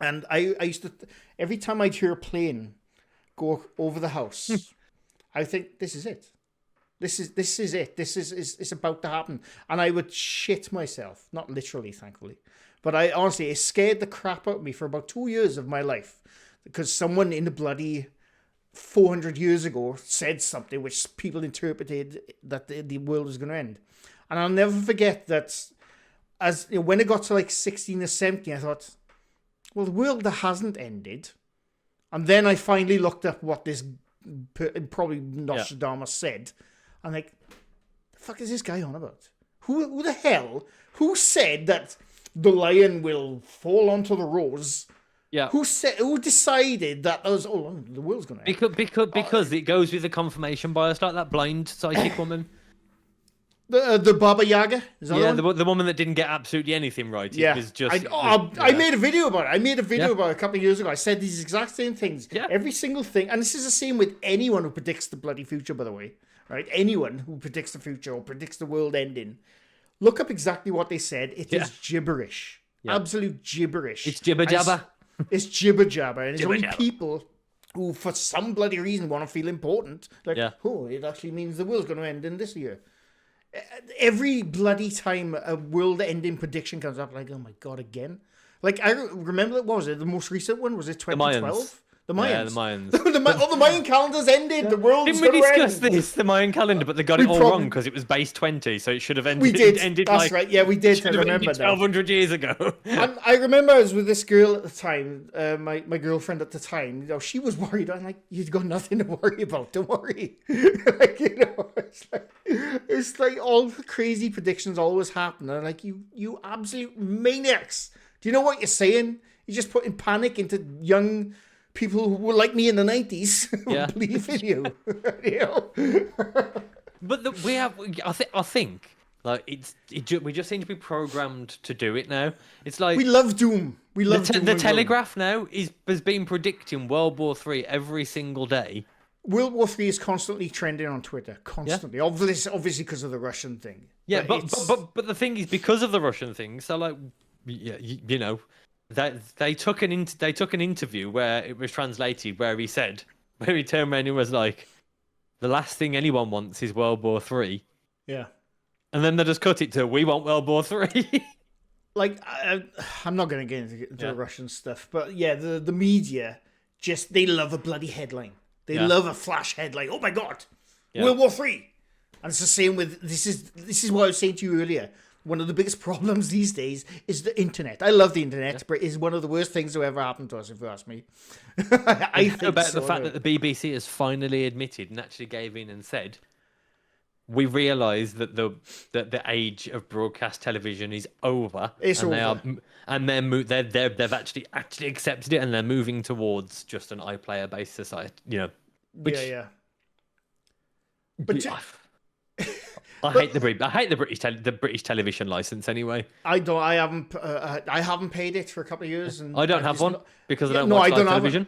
And I used to, every time I'd hear a plane go over the house, I think, this is it. This is it. It's about to happen. And I would shit myself. Not literally, thankfully. But honestly, it scared the crap out of me for about 2 years of my life. Because someone in the bloody 400 years ago said something which people interpreted that the world was going to end. And I'll never forget that when it got to like 16 or 17, I thought, well, the world hasn't ended. And then I finally looked up what this probably Nostradamus said. I'm like, the fuck is this guy on about? Who the hell? Who said that the lion will fall onto the rose? Yeah. Who decided that the world's going to end? Because it goes with the confirmation bias, like that blind psychic woman. The Baba Yaga? Is that the woman that didn't get absolutely anything right. Yeah. It was just, I made a video about it. I made a video about it a couple of years ago. I said these exact same things. Yeah. Every single thing. And this is the same with anyone who predicts the bloody future, by the way. Right? Anyone who predicts the future or predicts the world ending. Look up exactly what they said. It is gibberish. Yeah. Absolute gibberish. It's jibber jabber. It's jibber jabber. And it's only people who, for some bloody reason, want to feel important. Like, it actually means the world's going to end in this year. Every bloody time a world-ending prediction comes up, like, oh my god, again. Like, I remember, what was it? The most recent one? Was it 2012? The Mayans. Yeah, the Mayans. The Mayan calendars ended. The world's Didn't we discuss end. this, the Mayan calendar, but they got it all wrong because it was base 20, so it should have ended. We did. Ended That's right. Yeah, we did. I remember that. 1,200 years ago. And I remember I was with this girl at the time, my girlfriend at the time. She was worried. I'm like, you've got nothing to worry about. Don't worry. It's like all the crazy predictions always happen. And I'm like, you absolute maniacs. Do you know what you're saying? You're just putting panic into young people who were like me in the 90s who believe in you. But I think like we just seem to be programmed to do it now. It's like we love doom. We love doom. The Telegraph now has been predicting World War III every single day. World War III is constantly trending on Twitter. Constantly. Yeah. Obviously because of the Russian thing. Yeah, but the thing is, because of the Russian thing, so like, you know, they took an interview where it was translated where he turned around and was like, the last thing anyone wants is World War Three, Yeah. and then they just cut it to we want World War Three. Like, I'm not going to get into Yeah. Russian stuff, but yeah, the media they love a bloody headline. They Yeah. love a flash headline. Oh my God, Yeah. World War Three. And it's the same with this is what I was saying to you earlier. One of the biggest problems these days is the internet. I love the internet, but it's one of the worst things to ever happen to us, if you ask me. I think about so, the fact that the BBC has finally admitted and actually gave in and said, we realise that the age of broadcast television is over. It's and over. They've actually accepted it, and they're moving towards just an iPlayer based society. yeah. But I hate the British television license anyway. I haven't paid it for a couple of years, and I don't have one because I don't no, watch I don't live have television.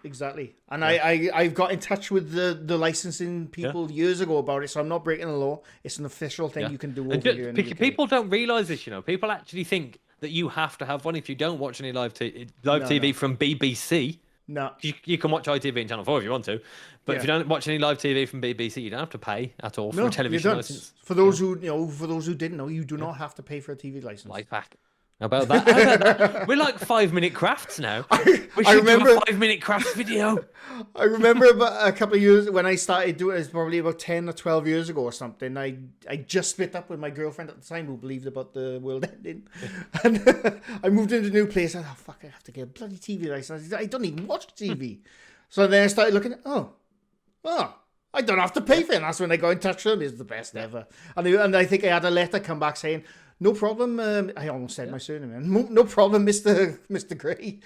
exactly. And I got in touch with the licensing people years ago about it, so I'm not breaking the law. It's an official thing you can do over here in the UK. People don't realise this, People actually think that you have to have one if you don't watch any live TV from BBC. No, you can watch ITV and Channel 4 if you want to, but if you don't watch any live TV from BBC, you don't have to pay at all for a television license. For those who didn't know, you do not have to pay for a TV license. Life hack. How about that? We're like 5-minute crafts now. We should do a 5-minute crafts video. I remember about a couple of years when I started doing it, it's probably about 10 or 12 years ago or something. I just split up with my girlfriend at the time who believed about the world ending. And I moved into a new place. I thought, fuck, I have to get a bloody TV license. I don't even watch TV. So then I started looking at, I don't have to pay for it. And that's when I got in touch with them. It's the best ever. And I think I had a letter come back saying, no problem. I almost said my surname. Man. No problem, Mr. Gray.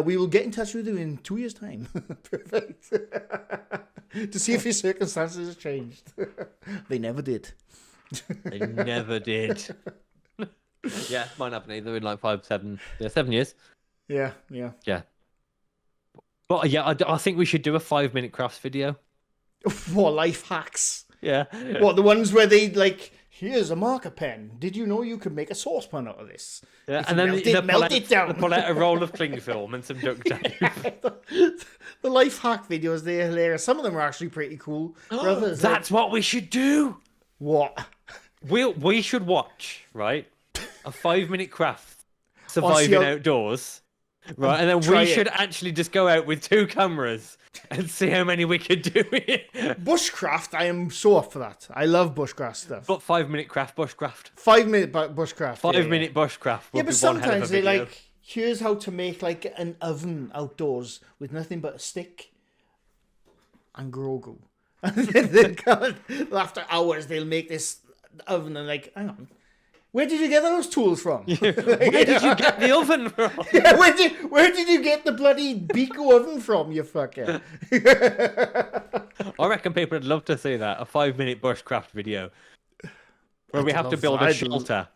We will get in touch with you in 2 years' time. Perfect. To see if your circumstances have changed. They never did. They never did. Yeah, mine haven't either in like 7 years. Yeah. But yeah, I think we should do a 5-minute crafts video. What, life hacks? Yeah. What, the ones where they like, here's a marker pen. Did you know you could make a saucepan out of this? Yeah, and then melt it down. Pull out a roll of cling film and some duct tape. The life hack videos, they're hilarious. Some of them are actually pretty cool. That's what we should do. What? We should watch, right? A 5-minute craft surviving outdoors. Right, and then we should actually just go out with 2 cameras and see how many we could do it. Bushcraft, I am so up for that. I love bushcraft stuff. But 5-minute bushcraft. 5-minute bushcraft. 5-minute bushcraft. Yeah, but sometimes they like, here's how to make like an oven outdoors with nothing but a stick and Grogu. And then after hours, they'll make this oven and like, hang on. Where did you get those tools from? Where did you get the oven from? Yeah, where did you get the bloody Biko oven from, you fucker? I reckon people would love to see that. A 5-minute bushcraft video. Where we have to build a shelter.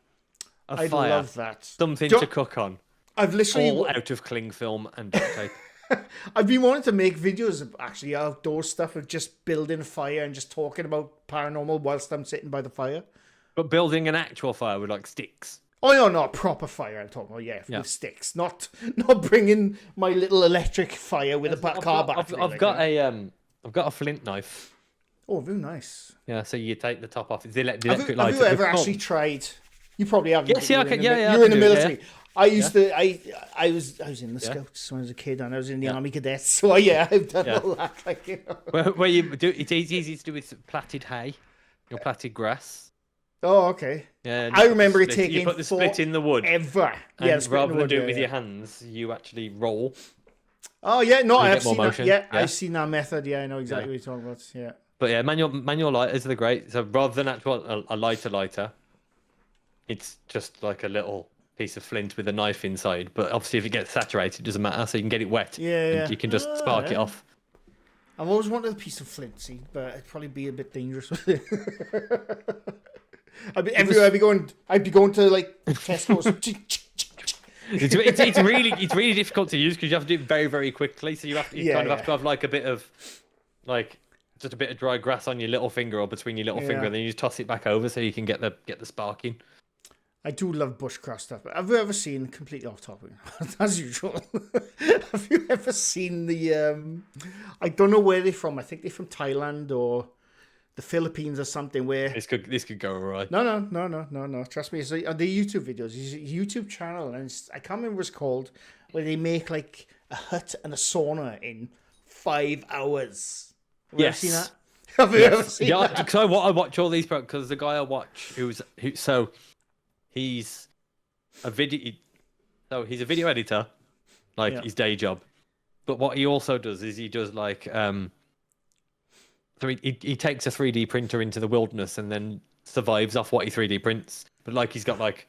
A fire. I love that. Something to cook on. I've literally... All out of cling film and duct tape. I've been wanting to make videos of actually outdoor stuff of just building a fire and just talking about paranormal whilst I'm sitting by the fire. But building an actual fire with like sticks. Oh no, not a proper fire. I'm talking about with sticks, not bringing my little electric fire with a car battery. I've got a flint knife. Oh, very nice. Yeah, so you take the top off. It's the electric lighter. Have you ever actually tried? You probably have. Yes, yeah, You're in the military. I used to. I was in the Scouts when I was a kid, and I was in the Army Cadets. So I've done all that. Like, where you do it's easy to do with plaited hay, or plaited grass. Oh, okay. Yeah, I remember it taking you put the split in the wood. Ever. Yeah, rather than do it with your hands, you actually roll. Oh yeah, no, I've seen that. Yeah, I've seen that method. Yeah, I know exactly what you're talking about. Yeah. But yeah, manual lighters are great. So rather than actual a lighter, it's just like a little piece of flint with a knife inside. But obviously, if it gets saturated, it doesn't matter. So you can get it wet. Yeah. You can just spark it off. I've always wanted a piece of flint, but it'd probably be a bit dangerous with it. Everywhere I'd be going to like Tesco's. It's really difficult to use because you have to do it very, very quickly. So you have to have like a bit of like just a bit of dry grass on your little finger or between your little finger, and then you just toss it back over so you can get the sparking. I do love bushcraft stuff, but have you ever seen, completely off topic, as usual, have you ever seen the, I don't know where they're from, I think they're from Thailand or the Philippines or something where. This could go awry. No. Trust me. It's the YouTube videos. His YouTube channel, and I can't remember what it's called, where they make like a hut and a sauna in 5 hours. Have you ever seen that? Have you ever seen that? Yeah, so I watch all these because the guy I watch he's a video editor, like his day job. But what he also does is he does like so he takes a 3D printer into the wilderness and then survives off what he 3D prints. But like he's got like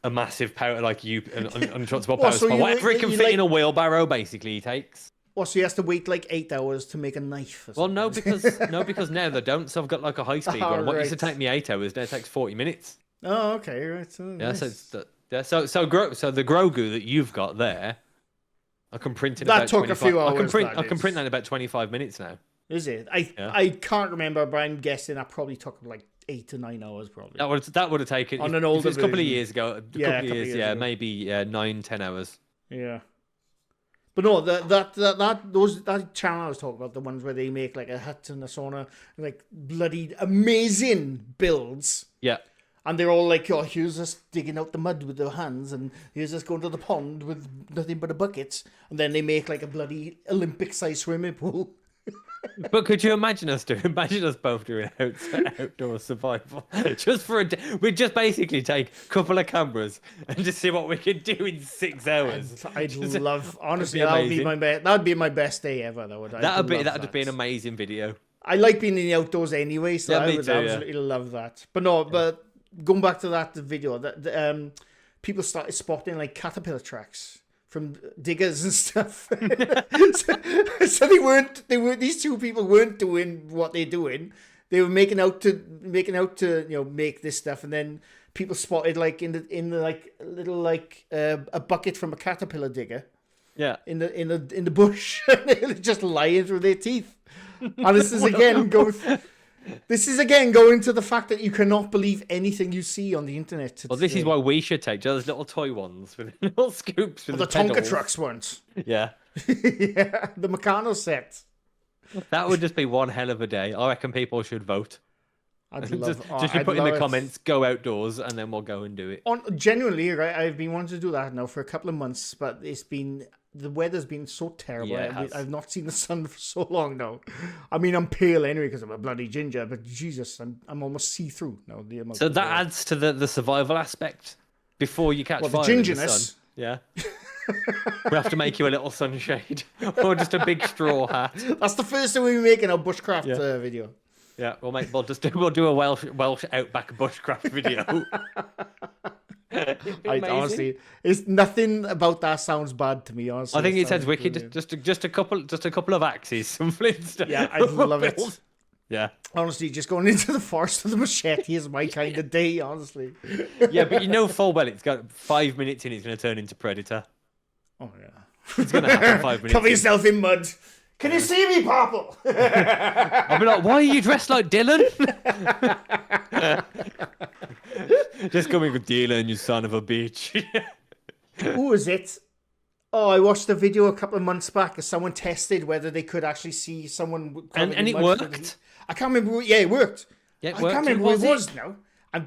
a massive power, like untransportable power supply. Whatever it can fit in a wheelbarrow, basically he takes. Well, so he has to wait like 8 hours to make a knife. Or well, because now they don't. So I've got like a high speed one. What used to take me 8 hours now takes 40 minutes. Oh, okay, right. So, yeah, nice. so the Grogu that you've got there, I can print in that about took 25, a few hours. I can print that in about 25 minutes now. Is it? I can't remember, but I'm guessing that probably took like 8 to 9 hours, probably. That would have taken on an older a couple of years ago. A couple of years ago. Maybe 9-10 hours. Yeah. But no, that channel I was talking about, the ones where they make like a hut and a sauna, and like bloody amazing builds. Yeah. And they're all like, oh, here's us digging out the mud with their hands, and here's us going to the pond with nothing but a bucket, and then they make like a bloody Olympic-sized swimming pool. But could you imagine us both doing outdoor survival? Just for a day. We'd just basically take a couple of cameras and just see what we could do in 6 hours. I'd love, honestly, that'd be my best day ever. That'd be an amazing video. I like being in the outdoors anyway, so I would absolutely love that. But no, but going back to that video, people started spotting like caterpillar tracks from diggers and stuff. so these two people weren't doing what they're doing. They were making out to make this stuff, and then people spotted like in the like little like a bucket from a caterpillar digger. Yeah. In the bush, just lying through their teeth. And this is again going to the fact that you cannot believe anything you see on the internet. Well, this is why we should take those little toy ones with little scoops with the Tonka trucks ones. Yeah. Yeah, the Meccano set. That would just be one hell of a day. I reckon people should vote. Just put in the comments, go outdoors, and then we'll go and do it. Genuinely, right? I've been wanting to do that now for a couple of months, but the weather's been so terrible. Yeah, I've not seen the sun for so long now. I mean, I'm pale anyway because I'm a bloody ginger, but Jesus, I'm almost see-through now. So that adds to the survival aspect before you catch fire. The gingerness. Yeah. We have to make you a little sunshade or just a big straw hat. That's the first thing we'll be making a bushcraft video. Yeah, we'll do a Welsh outback bushcraft video. Honestly, it's nothing about that sounds bad to me. Honestly, I think it sounds wicked. Just a couple of axes, some flints. Yeah, I love it. Yeah, honestly, just going into the forest with a machete is my kind of day. Honestly. Yeah, but you know full well it's got 5 minutes in. It's going to turn into Predator. Oh yeah, it's going to happen 5 minutes. Cover yourself in mud. Can you see me, Popple? I'll be like, why are you dressed like Dylan? Just coming with Dylan, you son of a bitch. Who is it? Oh, I watched a video a couple of months back. Someone tested whether they could actually see someone. And it worked. I can't remember. Yeah, it worked. Yeah, it I worked. can't remember what it was now.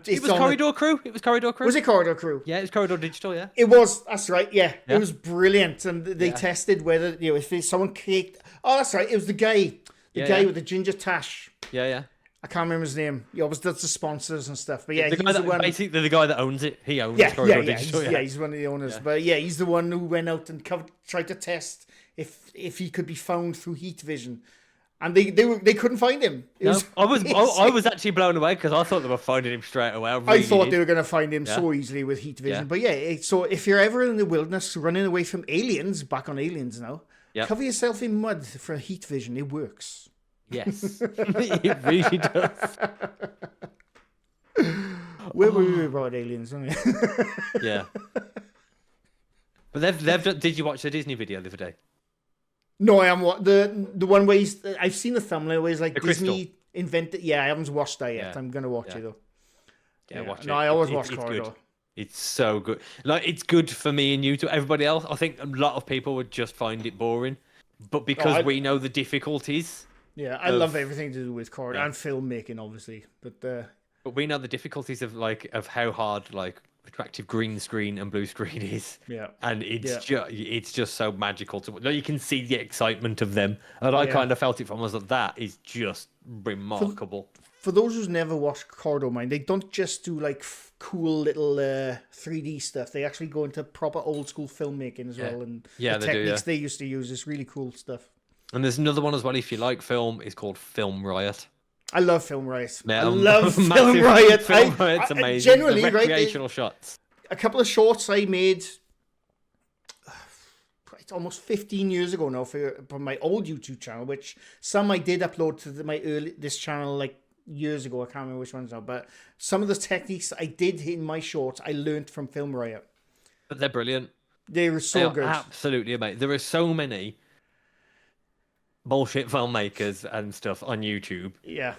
It was Corridor Crew. It was Corridor Crew. Was it Corridor Crew? Yeah, it was Corridor Digital, yeah. It was. That's right, yeah. It was brilliant. And they tested whether, if someone kicked... Oh, that's right. It was the guy. The guy with the ginger tash. Yeah, yeah. I can't remember his name. He always does the sponsors and stuff. But yeah, he's the one... Basically, the guy that owns it. He owns Corridor Digital. He's one of the owners. Yeah. But yeah, he's the one who went out and tried to test if he could be found through heat vision. And they couldn't find him. I was actually blown away because I thought they were finding him straight away. I thought they were going to find him so easily with heat vision. But yeah, so if you're ever in the wilderness running away from aliens, back on aliens now, cover yourself in mud for heat vision. It works. Yes, it really does. Where were we about aliens? Yeah. But did you watch the Disney video the other day? No, I am the one where I've seen the thumbnail where he's like the Disney crystal. Invented. Yeah, I haven't watched that yet. I'm gonna watch it though. Yeah, watch it. No, I always watch Corridor. Good. It's so good. Like it's good for me and you. To everybody else, I think a lot of people would just find it boring. But because we know the difficulties, Yeah, I love everything to do with cord Yeah. and filmmaking, obviously. But we know the difficulties of how hard attractive green screen and blue screen is. yeah, And yeah, it's just so magical to you can see the excitement of them. And I yeah. kind of felt it from. I was like, that is just remarkable. For those who's never watched Cordo Mine, they don't just do like cool little 3D stuff. They actually go into proper old school filmmaking as well, and the techniques they used to use is really cool stuff. And there's another one as well. If you like film, it's called Film Riot. I love Film Riot. Yeah, I love Film Riot. Film Riot's amazing. Generally, the recreational shots. A couple of shorts I made. It's almost 15 years ago now for my old YouTube channel, which some I did upload to this channel like years ago. I can't remember which ones now, but some of the techniques I did in my shorts I learned from Film Riot. But they're brilliant. They were so good. Absolutely amazing. There are so many bullshit filmmakers and stuff on YouTube. Yeah.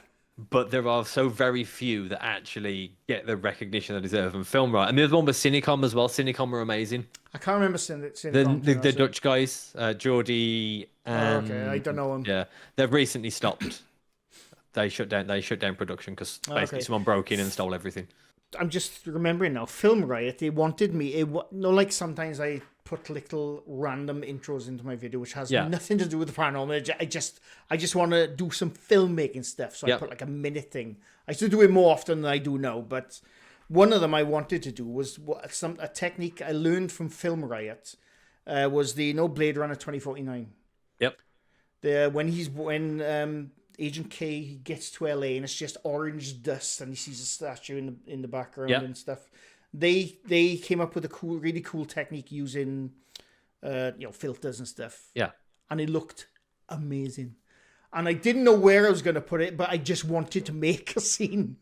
But there are so very few that actually get the recognition they deserve. And Film Riot. I mean, there's one with Cinecom as well. Cinecom are amazing. I can't remember Cinecom. The Dutch guys, Geordie and... okay, I don't know them. Yeah, they've recently stopped. They shut down production because basically someone broke in and stole everything. I'm just remembering now. Film Riot, they wanted me... like sometimes I put little random intros into my video, which has nothing to do with the paranormal. I just want to do some filmmaking stuff, so I put like a minute thing. I used to do it more often than I do now, but one of them I wanted to do was a technique I learned from Film Riot. Was the Blade Runner 2049. Yep. When Agent K gets to LA and it's just orange dust and he sees a statue in the background and stuff. They came up with a really cool technique using filters and stuff. Yeah. And it looked amazing. And I didn't know where I was going to put it, but I just wanted to make a scene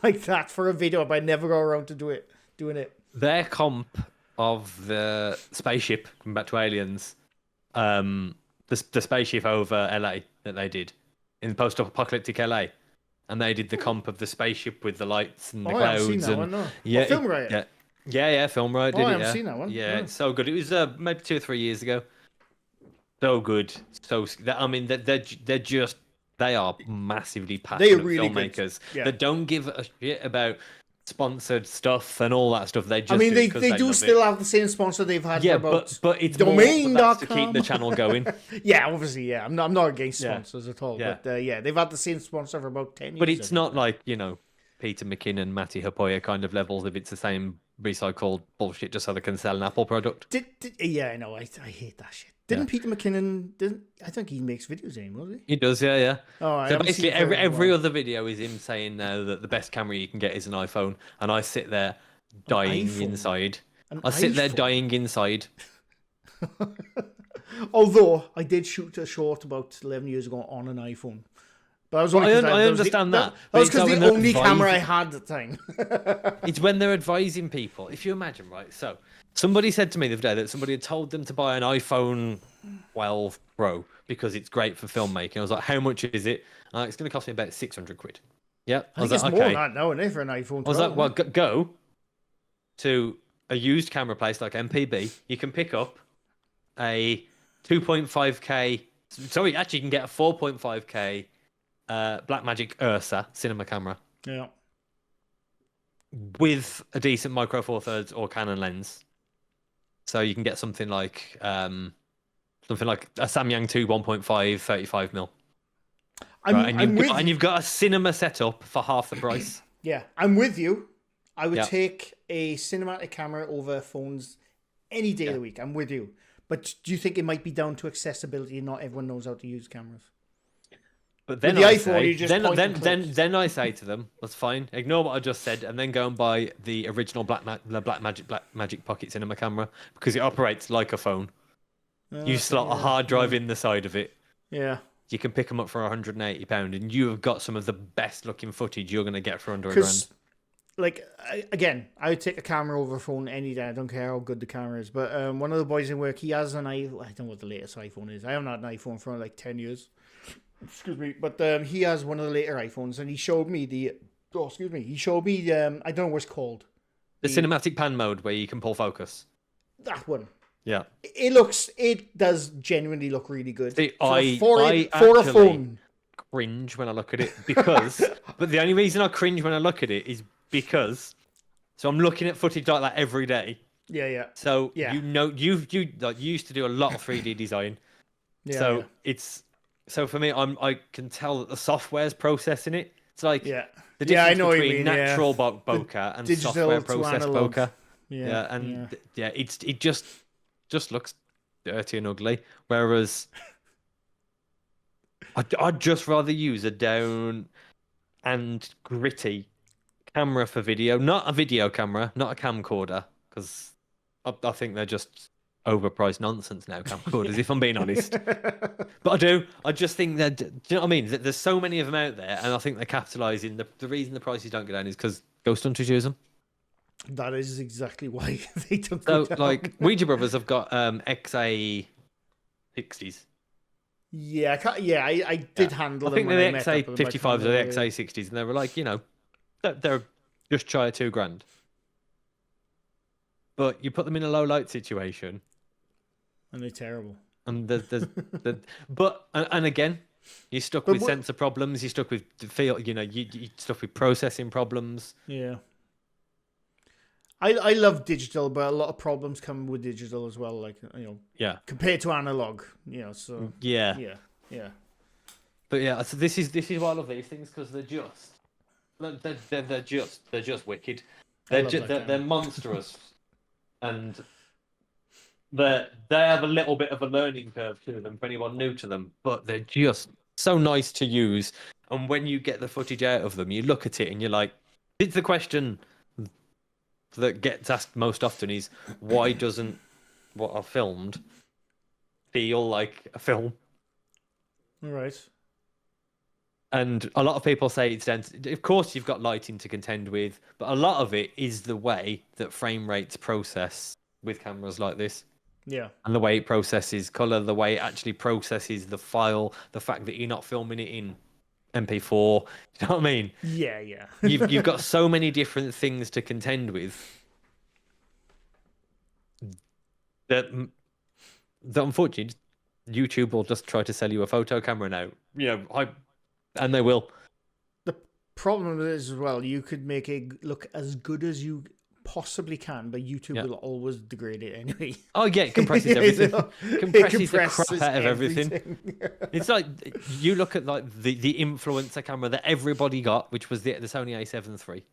like that for a video, but I never got around to doing it. Their comp of the spaceship coming back to Aliens, the spaceship over LA that they did in post-apocalyptic LA. And they did the comp of the spaceship with the lights and the clouds. I haven't seen that one, no. Yeah, Film Riot. Yeah, Film Riot did it. I haven't seen that one. Yeah, it's so good. It was maybe 2 or 3 years ago. So good. I mean, they are massively passionate filmmakers that don't give a shit about sponsored stuff and all that stuff. They do still have the same sponsor they've had. Yeah, for but it's domain.com to keep the channel going. Yeah, obviously, yeah. I'm not against sponsors at all. Yeah. But they've had the same sponsor for about 10 years. But it's not like Peter McKinnon, Matty Hapoya kind of levels. If it's the same recycled bullshit, just so they can sell an Apple product. Yeah, I know. I hate that shit. Didn't Peter McKinnon? I think he makes videos anymore, does he? He does, yeah. Oh, so basically, every other video is him saying now that the best camera you can get is an iPhone, and I sit there dying inside. Sit there dying inside. Although I did shoot a short about 11 years ago on an iPhone. But I was only I understand that. That was because the only camera I had at the time. It's when they're advising people. If you imagine, right? So somebody said to me the other day that somebody had told them to buy an iPhone 12 Pro because it's great for filmmaking. I was like, how much is it? It's going to cost me about 600 quid. Yeah. I think it's more than that now, isn't it, for an iPhone 12? I was like, well, go to a used camera place like MPB. You can pick up a 2.5K. Sorry, actually, you can get a 4.5K Blackmagic Ursa cinema camera. Yeah. With a decent Micro Four Thirds or Canon lens. So you can get something like a Samyang 2 1.5 35mm. And you've got a cinema setup for half the price. Yeah, I'm with you. I would take a cinematic camera over phones any day of the week. I'm with you. But do you think it might be down to accessibility and not everyone knows how to use cameras? But then with the iPhone, you just then I say to them, that's fine. Ignore what I just said, and then go and buy the original Blackmagic Pocket Cinema camera because it operates like a phone. You slot a hard drive in the side of it. Yeah. You can pick them up for £180, and you have got some of the best looking footage you're going to get for under £1,000. Like, again, I would take a camera over a phone any day. I don't care how good the camera is. But one of the boys in work, he has I don't know what the latest iPhone is. I haven't had an iPhone for like 10 years. Excuse me. But he has one of the later iPhones, and he showed me I don't know what it's called. The cinematic pan mode where you can pull focus. That one. Yeah. It does genuinely look really good. See, for a phone. cringe when I look at it because, but the only reason I cringe when I look at it is because, so I'm looking at footage like that every day. Yeah. So Yeah. you like you used to do a lot of 3D design. Yeah. So so for me, I can tell that the software's processing it. It's like Yeah. the Yeah, I difference know what you between mean, yeah. natural The bokeh and digital software to processed analog. bokeh. Yeah. And it just looks dirty and ugly. Whereas I'd just rather use a down and gritty camera for video, not a video camera, not a camcorder, because I think they're just overpriced nonsense now, camcorders, if I'm being honest. But I just think that, do you know what I mean? There's so many of them out there, and I think they're capitalising. The reason the prices don't go down is because ghost hunters use them. That is exactly why they don't So, go down. like, Ouija Brothers have got XA60s. Yeah, I did handle I them think when they're I the met up with them. I can't XA55s or the remember. XA60s, and they were like, they're just shy of $2,000. But you put them in a low light situation, And they're terrible. and and again, you're stuck But with sensor problems. You're stuck with you're stuck with processing problems. Yeah. I love digital, but a lot of problems come with digital as well. Like Yeah, compared to analog. So yeah. yeah. But yeah, so this is why I love these things because they're just wicked. They're monstrous, and they have a little bit of a learning curve to them for anyone new to them, but they're just so nice to use. And when you get the footage out of them, you look at it and you're like, it's the question that gets asked most often is why doesn't what I've filmed feel like a film? All right. And a lot of people say it's dense. Of course, you've got lighting to contend with, but a lot of it is the way that frame rates process with cameras like this. Yeah. And the way it processes color, the way it actually processes the file, the fact that you're not filming it in MP4. You know what I mean? Yeah. You've got so many different things to contend with that unfortunately YouTube will just try to sell you a photo camera now. And they will. The problem is as well, you could make it look as good as you possibly can, but YouTube will always degrade it anyway. Oh yeah, it compresses everything. Compresses the crap out of everything. It's like you look at like the influencer camera that everybody got, which was the Sony A7 III.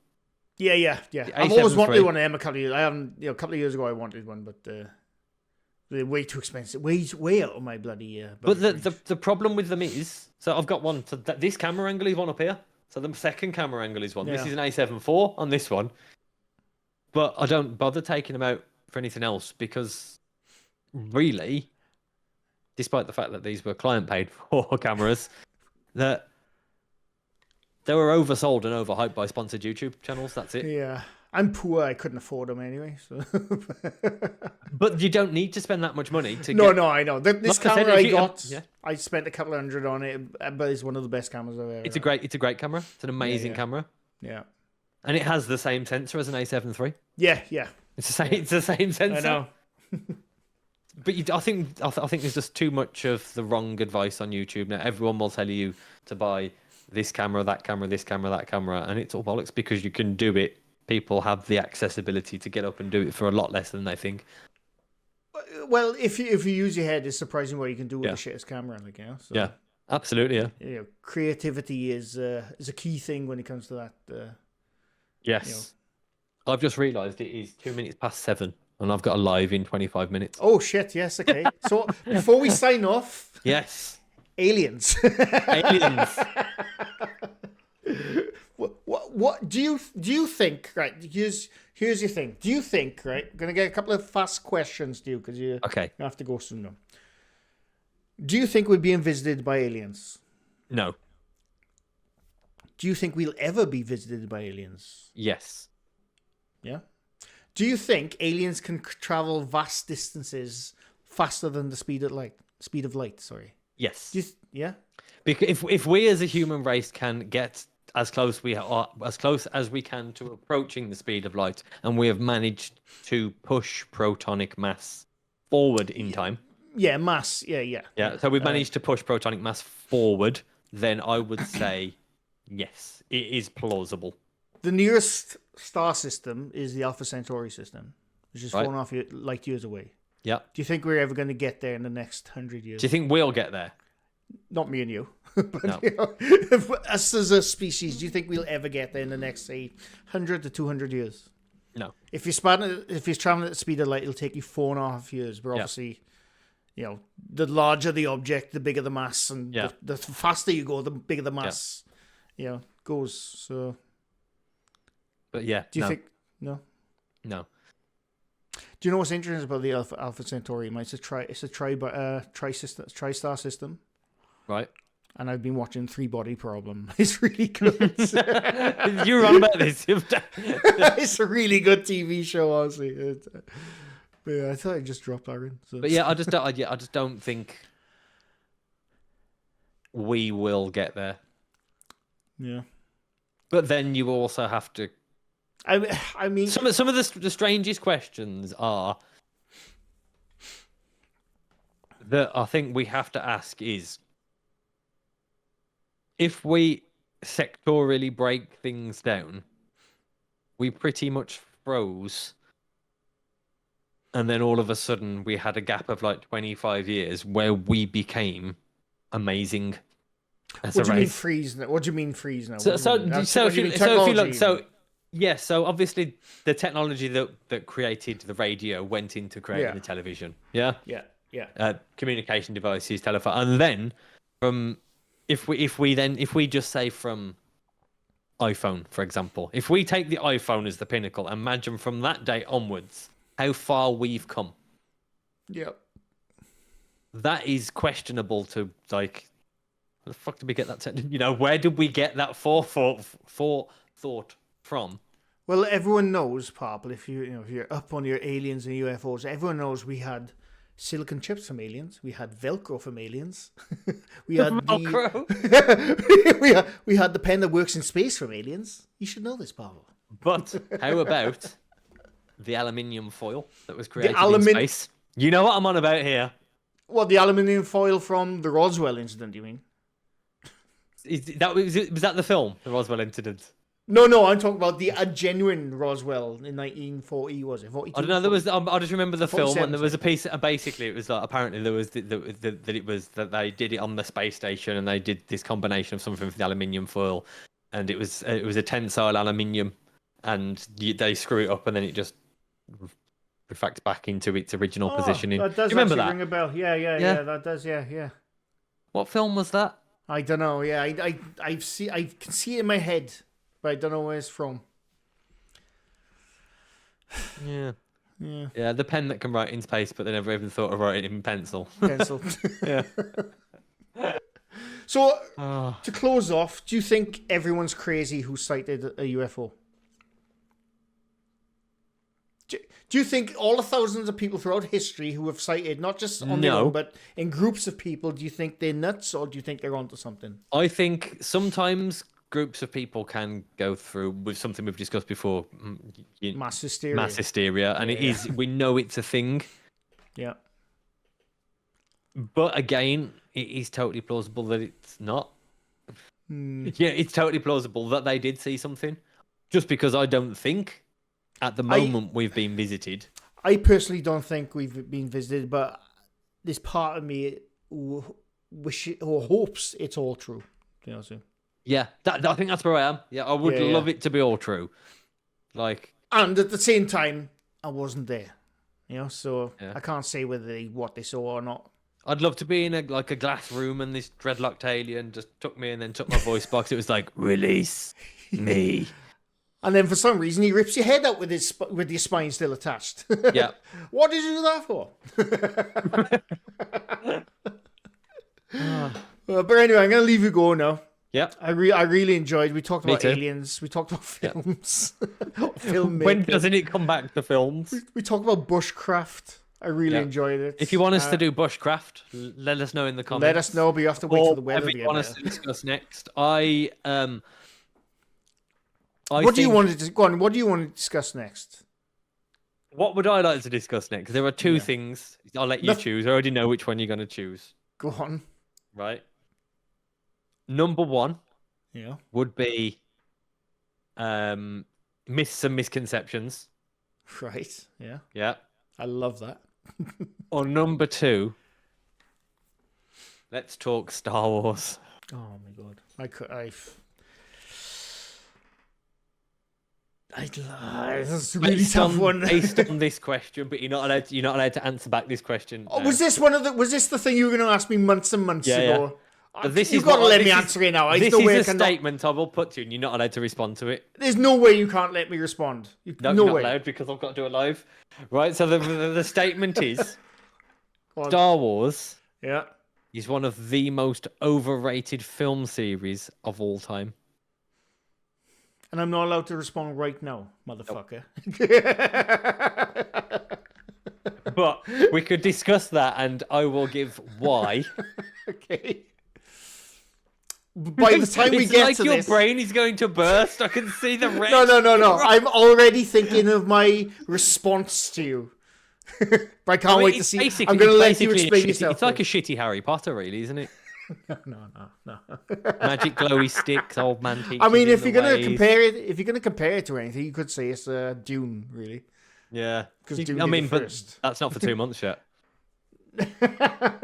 Yeah. I've always wanted one of them a couple of years. I haven't, a couple of years ago I wanted one, but they're way too expensive. Way out of my bloody. But the problem with them is, so I've got one. So this camera angle is one up here. So the second camera angle is one. Yeah. This is an A7 IV on this one. But I don't bother taking them out for anything else because, really, despite the fact that these were client-paid for cameras, that they were oversold and overhyped by sponsored YouTube channels. That's it. Yeah. I'm poor. I couldn't afford them anyway. So. But you don't need to spend that much money to. No, I know. This camera I got, yeah. I spent a couple of $100 on it, but it's one of the best cameras I've ever. It's a great camera. It's an amazing camera. Yeah. And it has the same sensor as an A7 III. Yeah. It's the same. It's the same sensor. I know. But I think there's just too much of the wrong advice on YouTube now. Everyone will tell you to buy this camera, that camera, this camera, that camera, and it's all bollocks because you can do it. People have the accessibility to get up and do it for a lot less than they think. Well, if you use your head, it's surprising what you can do with the shittest camera, like So, yeah, absolutely, yeah. Creativity is a key thing when it comes to that. Yes, I've just realised it is 7:02, and I've got a live in 25 minutes. Oh shit! Yes, okay. So before we sign off, yes, aliens. Aliens. What do you think? Right, here's your thing. Do you think? Right, I'm gonna get a couple of fast questions to you because you have to go soon. Now. Do you think we're being visited by aliens? No. Do you think we'll ever be visited by aliens? Yes. Yeah. Do you think aliens can travel vast distances faster than the speed of light? Sorry. Yes. Yeah. Because if we as a human race can get as close as we can to approaching the speed of light, and we have managed to push protonic mass forward in time. Yeah, mass. Yeah. Yeah. So we've managed to push protonic mass forward then I would say yes, it is plausible. The nearest star system is the Alpha Centauri system, which is Right. 4.5 light years away. Yeah. Do you think we're ever going to get there in the next 100 years? Do you think we'll get there? Not me and you, but No. you know, us as a species, do you think we'll ever get there in the next, say, 100 to 200 years? No. If you're traveling at the speed of light, it'll take you 4.5 years. But Yeah. obviously, you know, the larger the object, the bigger the mass, and Yeah. the faster you go, the bigger the mass, goes. So, But yeah, do you no. think no? No. Do you know what's interesting about the Alpha Centauri? It's a tri-star system, Right. and I've been watching Three Body Problem. It's really good. You were on about this. It's a really good TV show, honestly. But yeah, I thought I just dropped that in. So. But yeah, I just don't think we will get there. Yeah. But then you also have to. I mean, Some of the strangest questions are that I think we have to ask is, if we sectorially break things down, we pretty much froze, and then all of a sudden we had a gap of like 25 years where we became amazing as what a do you mean race. freeze now? What do you mean freeze now? So if you look, so yes, so obviously the technology that created the radio went into creating Yeah. the television. Yeah. yeah. Communication devices, telephone, and then if we just say from iPhone, for example, if we take the iPhone as the pinnacle, imagine from that day onwards how far we've come. Yeah. That is questionable to like. Where the fuck did we get that? Where did we get that forethought from? Well, everyone knows, Purple, if you're up on your aliens and UFOs, everyone knows we had silicon chips from aliens, we had Velcro from aliens, we had Velcro. we had the pen that works in space from aliens. You should know this, Purple. But how about the aluminium foil that was created in alumi- space? You know what I'm on about here. What, the aluminium foil from the Roswell incident? You mean? Was that the film, the Roswell incident? No, I'm talking about the genuine Roswell in 1940. Was it 42? I don't know. There was. I just remember the film, 47, and there was a piece. Basically, it was like apparently there was that they did it on the space station, and they did this combination of something with the aluminium foil, and it was a tensile aluminium, and they screw it up, and then it just refracts back into its original positioning. That does Do you remember actually that? ring a bell. Yeah. That does. Yeah. What film was that? I don't know. Yeah, I can see it in my head, but I don't know where it's from. Yeah. Yeah. Yeah, the pen that can write in space, but they never even thought of writing in pencil. Pencil. Yeah. So, Oh. to close off, do you think everyone's crazy who sighted a UFO? Do you think all the thousands of people throughout history who have sighted, not just on their No. own, but in groups of people, do you think they're nuts or do you think they're onto something? I think sometimes groups of people can go through with something we've discussed before, Mass hysteria. mass hysteria, and it is. We know it's a thing, Yeah. but again, it is totally plausible that it's not. Hmm. Yeah, it's totally plausible that they did see something, just because I don't think at the moment we've been visited. I personally don't think we've been visited, but there's part of me who hopes it's all true. You know what I'm saying? Yeah, I think that's where I am. Yeah, I would Yeah, love it to be all true. Like, And at the same time, I wasn't there. You know, so Yeah. I can't say whether what they saw or not. I'd love to be in a glass room and this dreadlocked alien just took me and then took my voice box. It was like, release me. And then for some reason, he rips your head out with with your spine still attached. Yeah. What did you do that for? But anyway, I'm going to leave you go now. Yep. I really enjoyed. We talked Me about too. aliens. We talked about films. Filmmaking. When doesn't it come back to films? We talked about bushcraft. I really Yeah. enjoyed it. If you want us to do bushcraft, let us know in the comments. let us know, but you have to wait Or till the weather whatever to you get want us better. to discuss next. What do you want to go on? What do you want to discuss next? What would I like to discuss next? There are two Yeah. things. I'll let you choose. I already know which one you're going to choose. Go on. Right? Number one Yeah. would be myths and misconceptions. Right. Yeah. Yeah. I love that. Or number two, let's talk Star Wars. Oh my god. That's a really tough one. Based on this question, but you're not allowed to answer back this question. Oh, now. was this the thing you were going to ask me months and months ago? But this You've is got to what- let this me is- answer it now. This There's no way I is a cannot- statement I will put to you, and you're not allowed to respond to it. There's no way you can't let me respond. No, No you're way. not allowed because I've got to do it live. Right, so the statement is Go on. Star Wars Yeah. is one of the most overrated film series of all time. And I'm not allowed to respond right now, motherfucker. But we could discuss that, and I will give why. Okay. By the time we It's get like to your this... brain is going to burst. I can see the red. No. I'm already thinking of my response to you. But I can't wait to see. I'm going to let you explain yourself. It's like a shitty Harry Potter, really, isn't it? No. Magic glowy sticks, old man teaches. I mean, in if the you're going to ways. compare it to anything, you could say it's Dune, really. Yeah. 'Cause You- Dune I did mean, it but first. that's not for 2 months yet.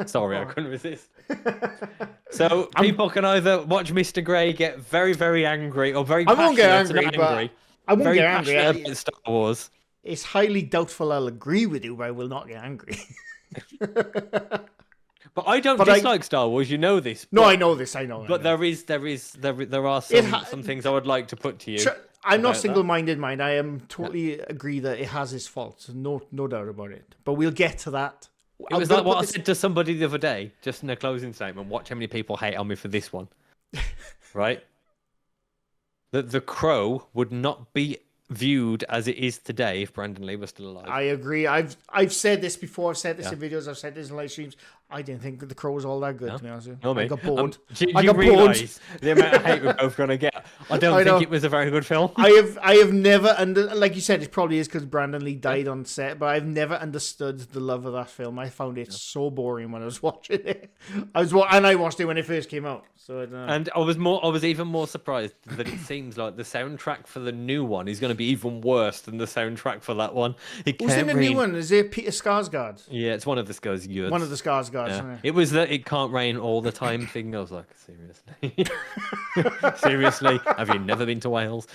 Sorry, I couldn't resist. So people can either watch Mr. Grey get very, very angry, or very I won't get passionate, angry, not but angry, I won't very get angry. passionate about Star Wars. It's highly doubtful I'll agree with you, but I will not get angry. But I don't But I- dislike Star Wars. You know this. No, but, I know this. I know. But there are some things I would like to put to you. I'm not about that. single-minded, mind. I am totally agree that it has its faults. No doubt about it. But we'll get to that. It was like what I said to somebody the other day, just in a closing statement. Watch how many people hate on me for this one. Right? That The Crow would not be viewed as it is today if Brandon Lee was still alive. I agree. I've said this before. I've said this in videos. I've said this in live streams. I didn't think The Crow was all that good, to be honest with you. No, mate. I got bored. Do I you got bored. realise the amount of hate we're both going to get? I don't know. think it was a very good film. I have never like you said, it probably is because Brandon Lee died on set, but I've never understood the love of that film. I found it so boring when I was watching it. I watched it when it first came out. So I don't know. And I was even more surprised that it seems like the soundtrack for the new one is going to be even worse than the soundtrack for that one. Who's in the new one? Is it Peter Skarsgård? Yeah, it's one of the Skarsgårds. One of the Skarsgårds. Yeah. Isn't it? It was that it can't rain all the time thing. I was like, seriously? Seriously? Have you never been to Wales?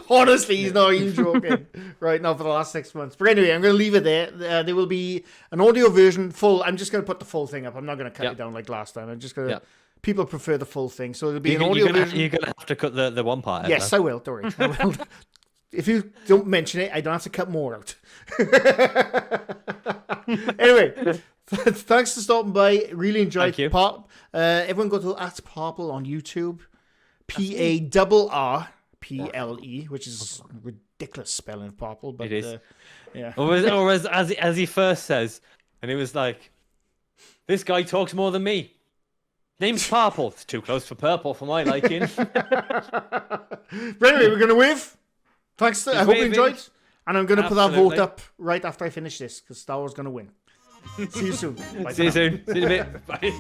Honestly, he's not even joking right now for the last 6 months. But anyway, I'm going to leave it there. There will be an audio version full. I'm just going to put the full thing up. I'm not going to cut it down like last time. I'm just going to... People prefer the full thing. So there'll be an audio version. You're going to have to cut the one part out. Yes, I will. Don't worry. I will. If you don't mention it, I don't have to cut more out. Anyway, thanks for stopping by. Really enjoyed Thank you. Pop. Everyone go to @Parple on YouTube. PARRPLE, which is ridiculous spelling of Parple, but It is. yeah. Or as he first says, and he was like, this guy talks more than me. Name's Purple. It's too close for purple for my liking. But anyway, we're gonna wave. Thanks. I hope you enjoyed. And I'm gonna put that vote up right after I finish this because Star Wars is gonna win. See you soon. Bye See you for now. soon. See you in a bit. Bye.